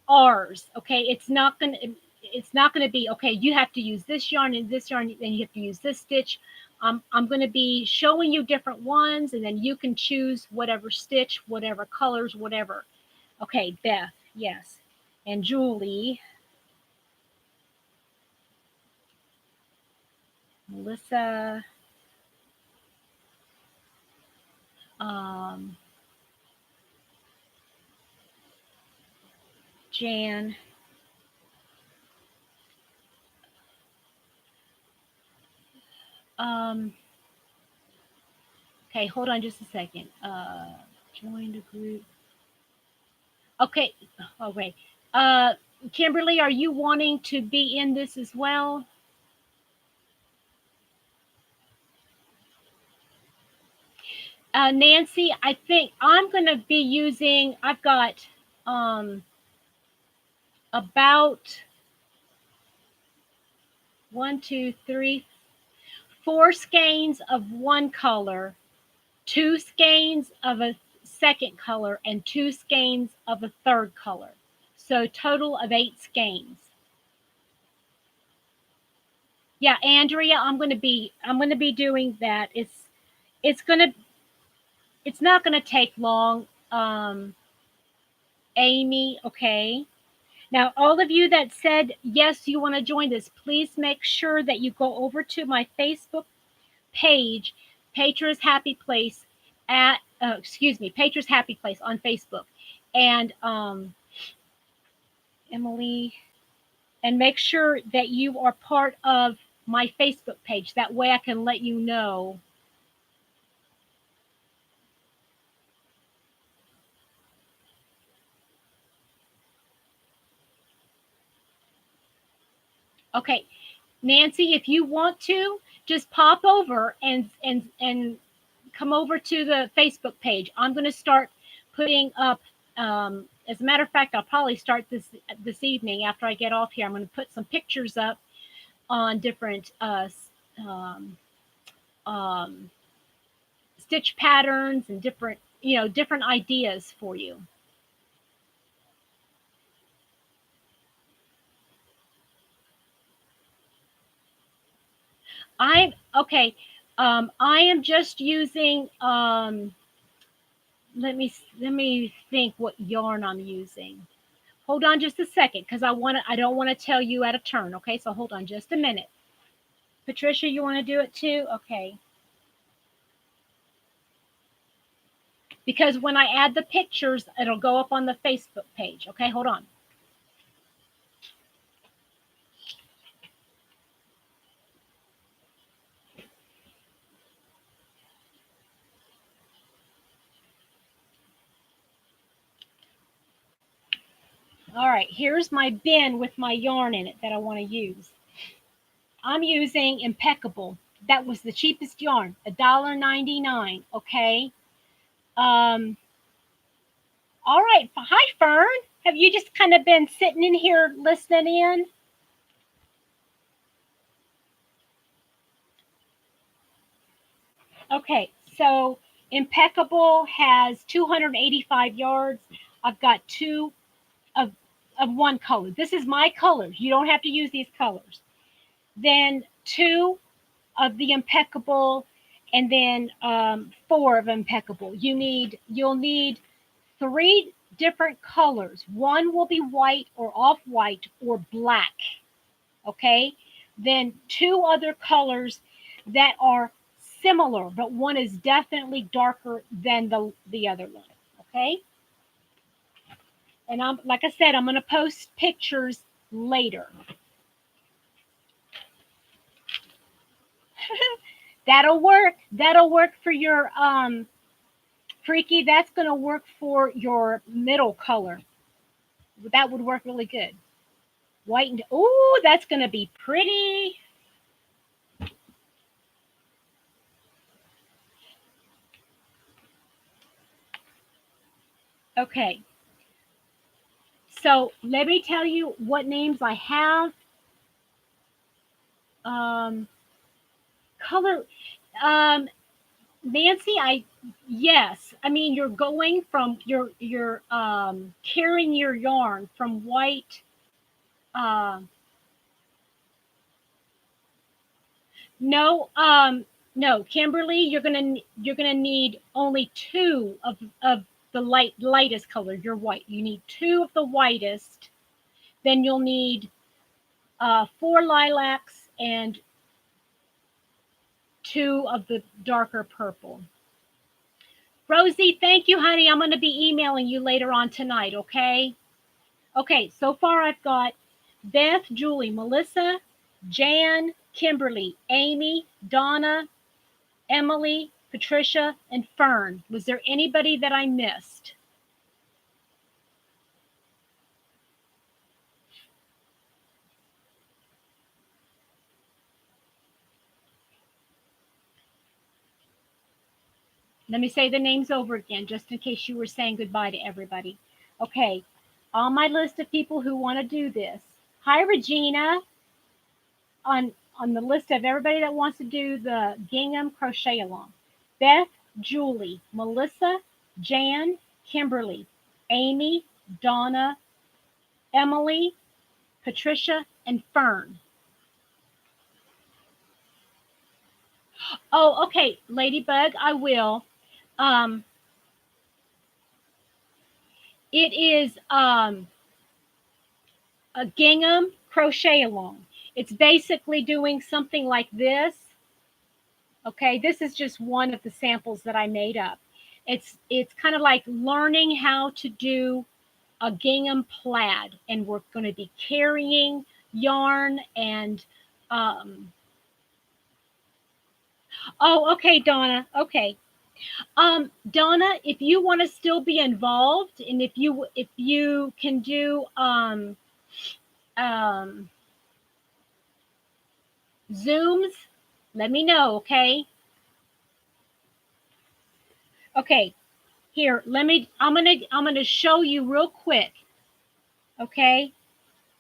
ours. Okay. It's not going to be, okay, you have to use this yarn and then you have to use this stitch. I'm going to be showing you different ones, and then you can choose whatever stitch, whatever colors, whatever. Okay, Beth, yes. And Julie. Melissa, um, Jan. Um, okay, hold on just a second. Join the group. Okay. Oh, wait. Uh, Kimberly, are you wanting to be in this as well? Nancy, I think I'm going to be using, I've got um, about one, two, three, four skeins of one color, two skeins of a second color, and two skeins of a third color. So total of 8 skeins. Yeah, Andrea, I'm going to be doing that. It's going to it's not going to take long. Amy, okay. Now, all of you that said yes, you want to join this, please make sure that you go over to my Facebook page, Patra's Happy Place Patra's Happy Place on Facebook, and Emily, and make sure that you are part of my Facebook page. That way, I can let you know. Okay, Nancy, if you want to, just pop over and come over to the Facebook page. I'm going to start putting up. As a matter of fact, I'll probably start this evening after I get off here. I'm going to put some pictures up on different um, um, stitch patterns and different ideas for you. I'm okay. I am just using. Let me think what yarn I'm using. Hold on just a second, because I don't want to tell you at a turn. Okay, so hold on just a minute. Patricia, you want to do it too? Okay. Because when I add the pictures, it'll go up on the Facebook page. Okay, hold on. All right, here's my bin with my yarn in it that I want to use. I'm using Impeccable. That was the cheapest yarn, $1.99. Okay. Um, all right. Hi, Fern. Have you just kind of been sitting in here listening in? Okay, so Impeccable has 285 yards. I've got two of one color. This is my colors. You don't have to use these colors. Then two of the Impeccable, and then four of Impeccable. You'll need three different colors. One will be white or off white or black. Okay. Then two other colors that are similar, but one is definitely darker than the other one. Okay. And I'm like I said, I'm going to post pictures later. That'll work. That'll work for your Freaky. That's going to work for your middle color. That would work really good. White and oh, that's going to be pretty. Okay. So let me tell you what names I have. Um, color. Um, Nancy, yes. I mean, you're going from you're carrying your yarn from white. Um, no, no, Kimberly, you're gonna need only two of the lightest color. You're white. You need two of the whitest. Then you'll need four lilacs and 2 of the darker purple. Rosie, thank you, honey. I'm going to be emailing you later on tonight, okay? Okay, so far I've got Beth, Julie, Melissa, Jan, Kimberly, Amy, Donna, Emily, Patricia, and Fern. Was there anybody that I missed? Let me say the names over again, just in case you were saying goodbye to everybody. Okay, on my list of people who want to do this. Hi, Regina. On the list of everybody that wants to do the gingham crochet along. Beth, Julie, Melissa, Jan, Kimberly, Amy, Donna, Emily, Patricia, and Fern. Oh, okay, Ladybug, I will. It is a gingham crochet along. It's basically doing something like this. Okay, this is just one of the samples that I made up. It's kind of like learning how to do a gingham plaid, and we're going to be carrying yarn and oh, okay, Donna. Okay. Donna, if you want to still be involved, and if you can do Zooms, let me know, okay? Okay. Here, I'm going to show you real quick. Okay?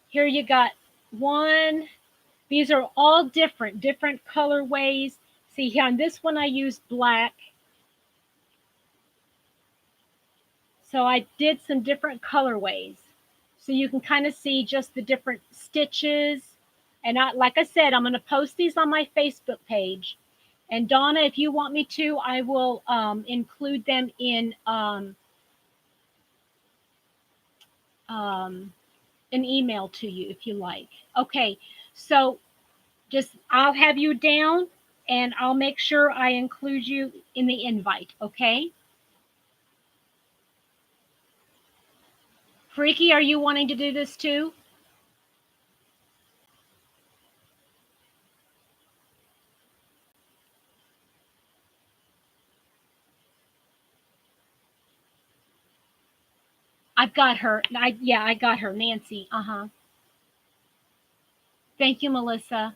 Here you got one. These are all different colorways. See here on this one I used black. So I did some different colorways. So you can kind of see just the different stitches. And like I said, I'm going to post these on my Facebook page. And Donna, if you want me to, I will include them in an email to you if you like. Okay, so I'll have you down and I'll make sure I include you in the invite, okay? Freaky, are you wanting to do this too? I've got her. I got her. Nancy. Uh-huh. Thank you, Melissa.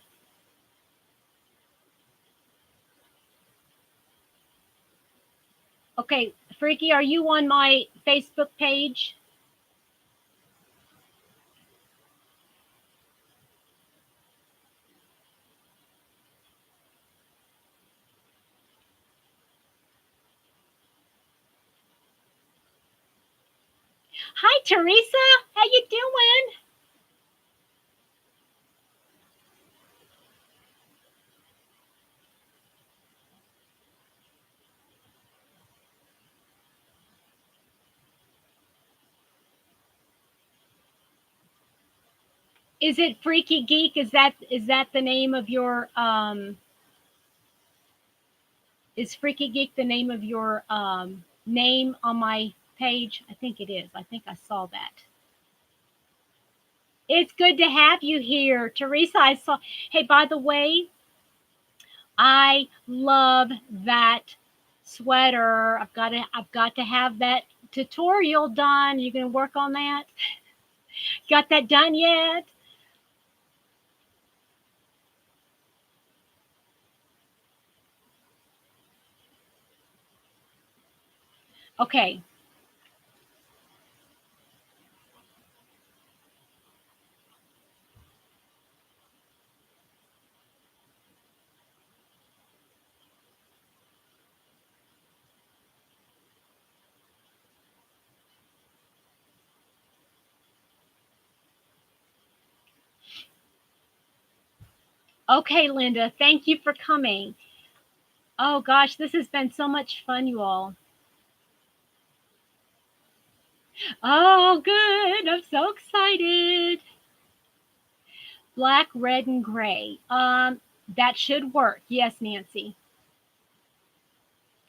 Okay, Freaky, are you on my Facebook page? Hi, Teresa. How you doing? Is it Freaky Geek? Is that the name of your is Freaky Geek the name of your name on my page? I think it is. I think I saw that. It's good to have you here, Teresa. I saw. Hey, by the way, I love that sweater. I've got to have that tutorial done. You gonna work on that? Got that done yet? Okay. Okay, Linda, thank you for coming. Oh gosh, this has been so much fun, you all. Oh, good. I'm so excited. Black, red, and gray. That should work. Yes, Nancy.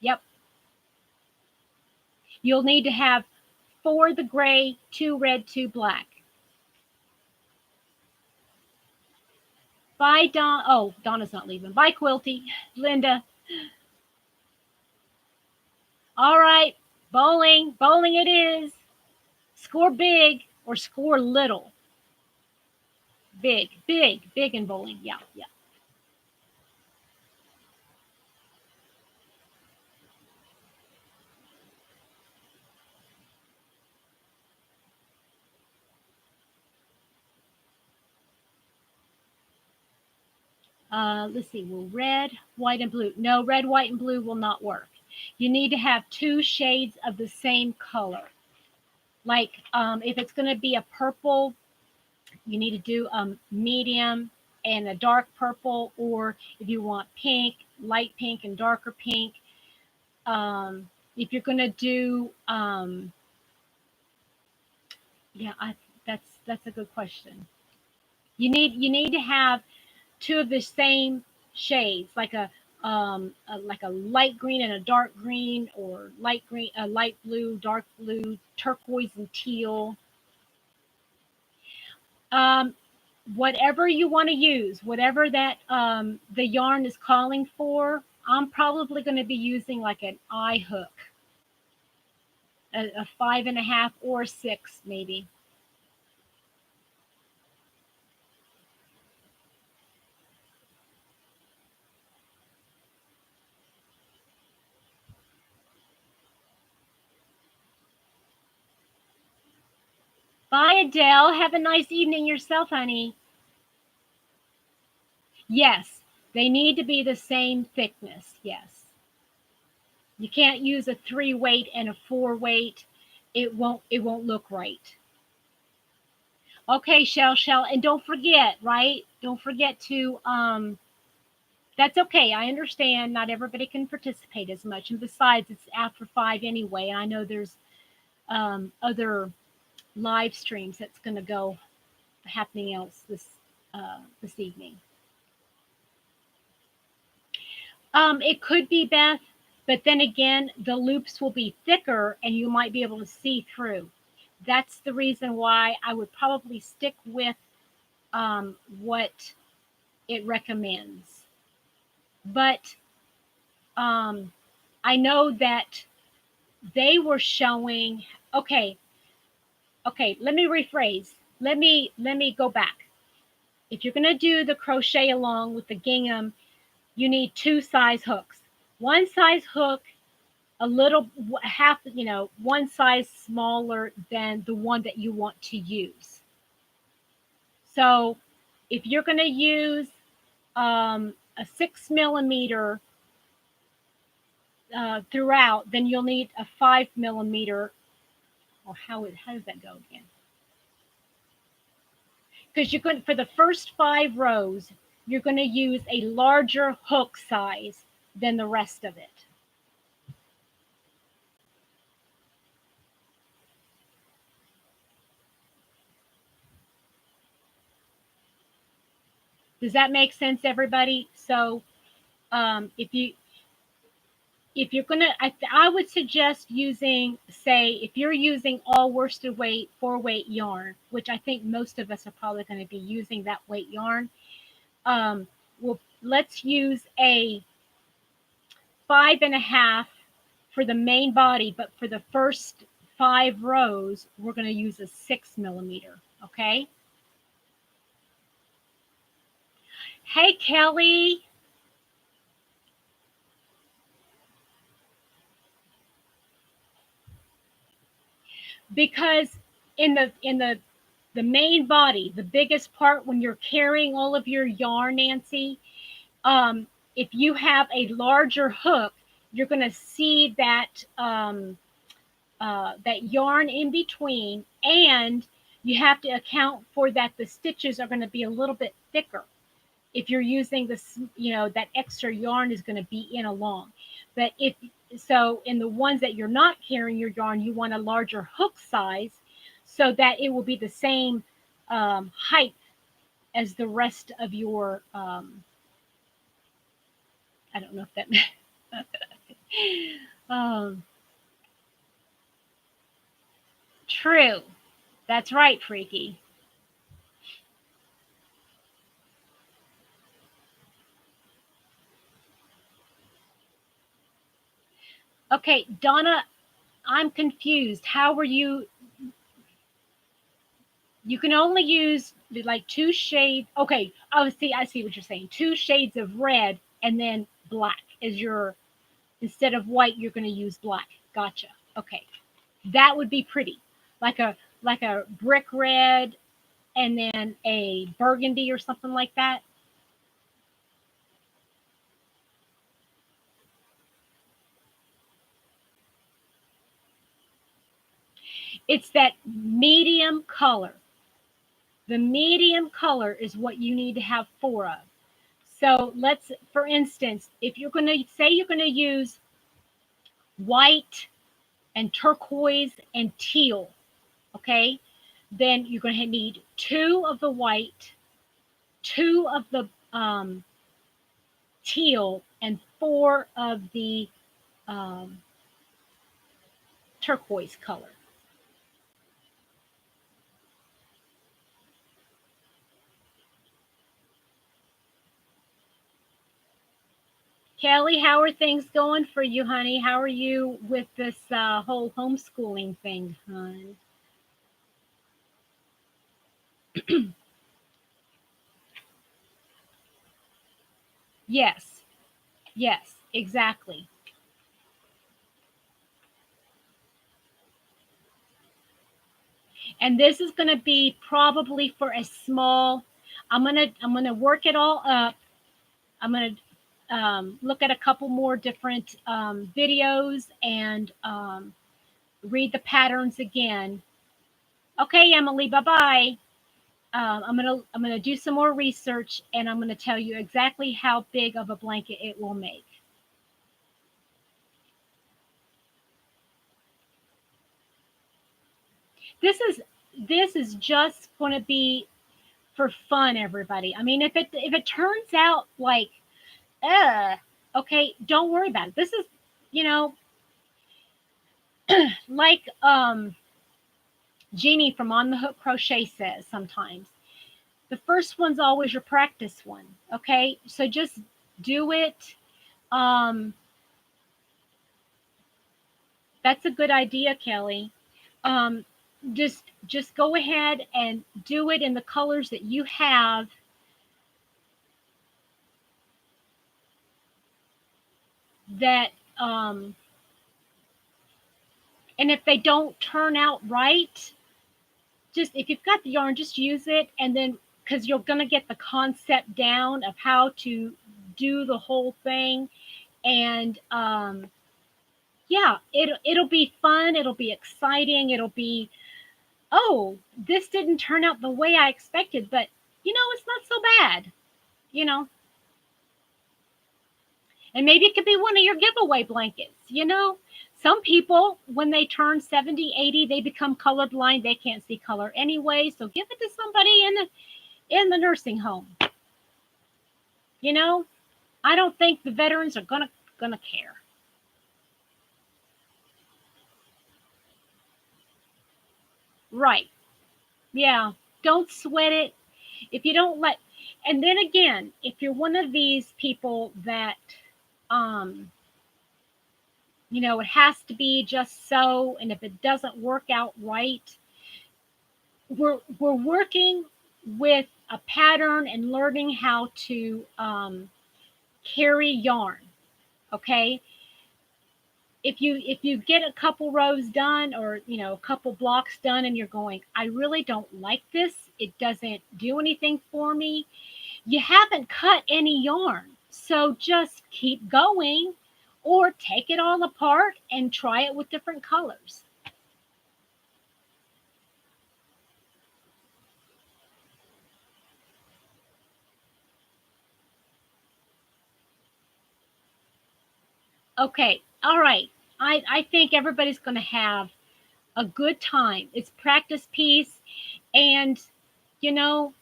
Yep. You'll need to have 4 the gray, 2 red, 2 black. Bye, Don. Oh, Donna's not leaving. Bye, Quilty. Linda. All right. Bowling. Bowling it is. Score big or score little. Big, big, big in bowling. Yeah, yeah. Let's see. Well, red, white, and blue. No, red, white, and blue will not work. You need to have 2 shades of the same color. Like if it's going to be a purple, you need to do a medium and a dark purple, or if you want pink, light pink and darker pink. If you're going to do, yeah, that's a good question. You need to have 2 of the same shades, like a light green and a dark green, or light green, a light blue, dark blue, turquoise and teal. Um, Whatever you want to use, whatever that the yarn is calling for. I'm probably going to be using like an eye hook, a 5.5 or 6 maybe. Bye, Adele. Have a nice evening yourself, honey. Yes, they need to be the same thickness. Yes. You can't use a 3 weight and a 4 weight. It won't look right. Okay, Shell, and don't forget, right? Don't forget to that's okay. I understand not everybody can participate as much. And besides, it's after 5 anyway. And I know there's other live streams that's going to go happening else this evening. It could be, Beth, but then again, the loops will be thicker and you might be able to see through. That's the reason why I would probably stick with what it recommends. But I know that they were showing. Okay, okay. Let me rephrase. Let me go back. If you're gonna do the crochet along with the gingham, you need 2 size hooks. One size hook, a little half, one size smaller than the one that you want to use. So if you're going to use a 6 millimeter throughout, then you'll need a 5 millimeter. Or how does that go again? Because you're going, for the first 5 rows, you're going to use a larger hook size than the rest of it. Does that make sense, everybody? So if you're gonna, I would suggest using, say, if you're using all worsted weight 4-weight yarn, which I think most of us are probably going to be using that weight yarn. Well, let's use a 5.5 for the main body, but for the first 5 rows, we're going to use a 6 millimeter. Okay. Hey, Kelly. Because in the main body, the biggest part when you're carrying all of your yarn, Nancy, if you have a larger hook, you're going to see that that yarn in between, and you have to account for that the stitches are going to be a little bit thicker. If you're using this, that extra yarn is going to be in along. But if so, in the ones that you're not carrying your yarn, you want a larger hook size so that it will be the same height as the rest of your I don't know if that. um, true. That's right, Freaky. Okay, Donna, I'm confused. How were you? You can only use like two shades. Okay. Oh, see, I see what you're saying. Two shades of red and then black is your, instead of white, you're going to use black. Gotcha. Okay. That would be pretty. Like a brick red and then a burgundy or something like that. It's that medium color. The medium color is what you need to have four of. So let's, for instance, if you're going to say you're going to use white and turquoise and teal, okay, then you're going to need two of the white, two of the teal, and four of the um, turquoise color. Kelly, how are things going for you, honey? How are you with this whole homeschooling thing, hon? Yes, yes, exactly. And this is going to be probably for a small. I'm gonna work it all up. I'm gonna look at a couple more different videos and read the patterns again. Okay, Emily, bye bye. I'm gonna do some more research and I'm gonna tell you exactly how big of a blanket it will make. This is this is just going to be for fun, everybody. I mean, if it turns out like, okay, don't worry about it. This is, you know, like Jeannie from On the Hook Crochet says sometimes. The first one's always your practice one. Okay, so just do it. Um, that's a good idea, Kelly. Um, just go ahead and do it in the colors that you have that and if they don't turn out right, just if you've got the yarn, just use it, and then because you're going to get the concept down of how to do the whole thing. And yeah, it'll be fun, it'll be exciting, it'll be, oh, this didn't turn out the way I expected, but it's not so bad, you know. And maybe it could be one of your giveaway blankets. Some people, when they turn 70, 80, they become colorblind. They can't see color anyway. So give it to somebody in the nursing home. You know, I don't think the veterans are gonna care. Right. Yeah. Don't sweat it. If you don't let, and then again, if you're one of these people that um it has to be just so, and if it doesn't work out right, we're working with a pattern and learning how to carry yarn. Okay, if you get a couple rows done, or a couple blocks done, and you're going, I really don't like this, it doesn't do anything for me, you haven't cut any yarn. So just keep going, or take it all apart and try it with different colors. Okay, all right. I think everybody's going to have a good time. It's practice piece, and you know,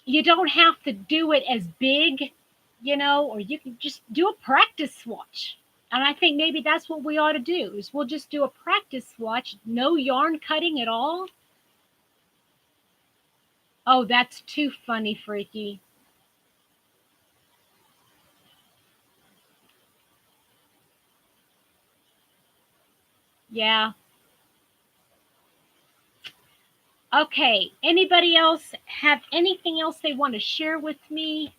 you don't have to do it as big. or you can just do a practice swatch. And I think maybe that's what we ought to do is we'll just do a practice swatch, no yarn cutting at all. Oh, that's too funny, Freaky. Yeah. Okay. Anybody else have anything else they want to share with me?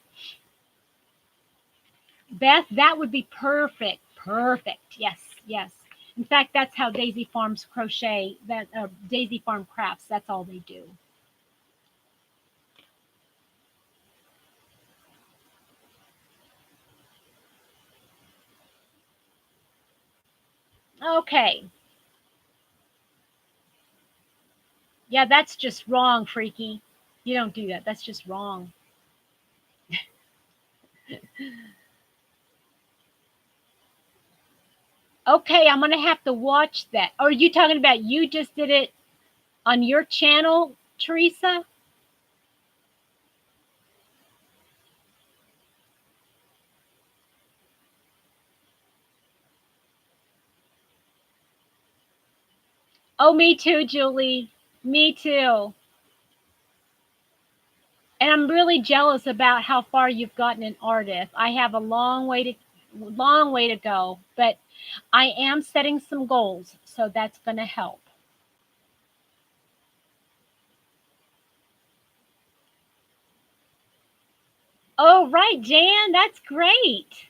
Beth, that would be perfect. Perfect. Yes, yes. In fact, that's how Daisy Farms crochet. That Daisy Farm crafts. That's all they do. Okay. Yeah, that's just wrong, Freaky. You don't do that. That's just wrong. Okay, I'm gonna have to watch that. Are you talking about you just did it on your channel, Teresa? Oh, me too, Julie. Me too. And I'm really jealous about how far you've gotten in artist. I have a long way to go, but I am setting some goals, so that's going to help. Oh, right, Jan, that's great.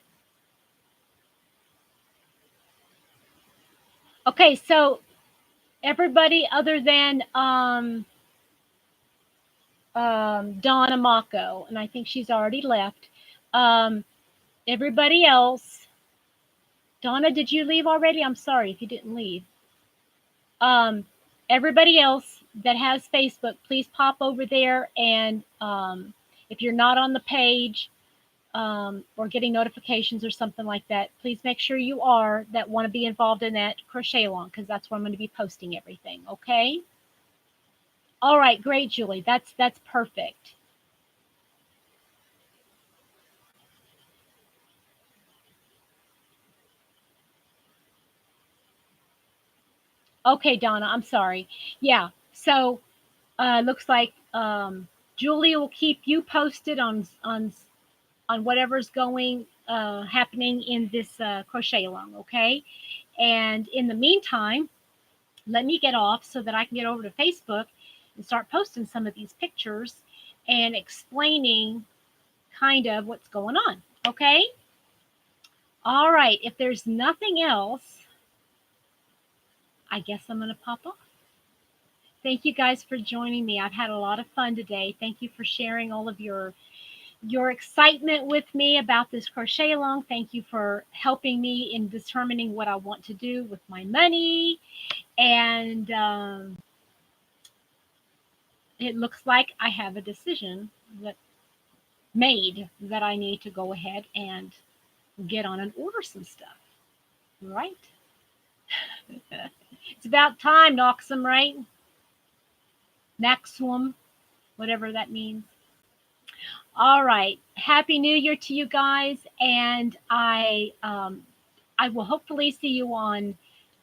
Okay, so everybody other than Donna Mako, and I think she's already left. Um, Everybody else, Donna, did you leave already? I'm sorry if you didn't leave. Um, Everybody else that has Facebook, please pop over there. And if you're not on the page or getting notifications or something like that, please make sure you are that want to be involved in that crochet along because that's where I'm going to be posting everything. Okay. All right. Great, Julie. That's perfect. Okay, Donna. I'm sorry. Yeah. So looks like Julie will keep you posted on whatever's going happening in this crochet along, okay? And in the meantime, let me get off so that I can get over to Facebook and start posting some of these pictures and explaining kind of what's going on, okay? All right, if there's nothing else, I guess I'm going to pop off. Thank you guys for joining me. I've had a lot of fun today. Thank you for sharing all of your excitement with me about this crochet along. Thank you for helping me in determining what I want to do with my money. And it looks like I have a decision that made that I need to go ahead and get on and order some stuff. Right? It's about time, Noxum, right? Naxum, whatever that means. All right. Happy New Year to you guys, and I will hopefully see you on.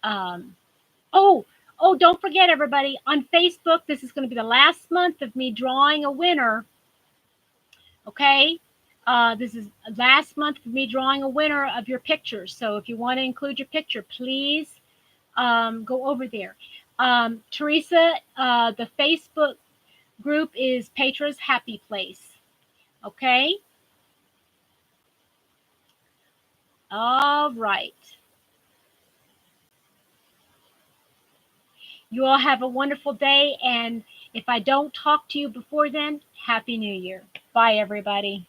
Um, oh, oh! Don't forget, everybody, on Facebook. This is going to be the last month of me drawing a winner. Okay, this is last month of me drawing a winner of your pictures. So if you want to include your picture, please go over there. Teresa, the Facebook group is Petra's Happy Place. Okay. All right. You all have a wonderful day. And if I don't talk to you before then, Happy New Year. Bye, everybody.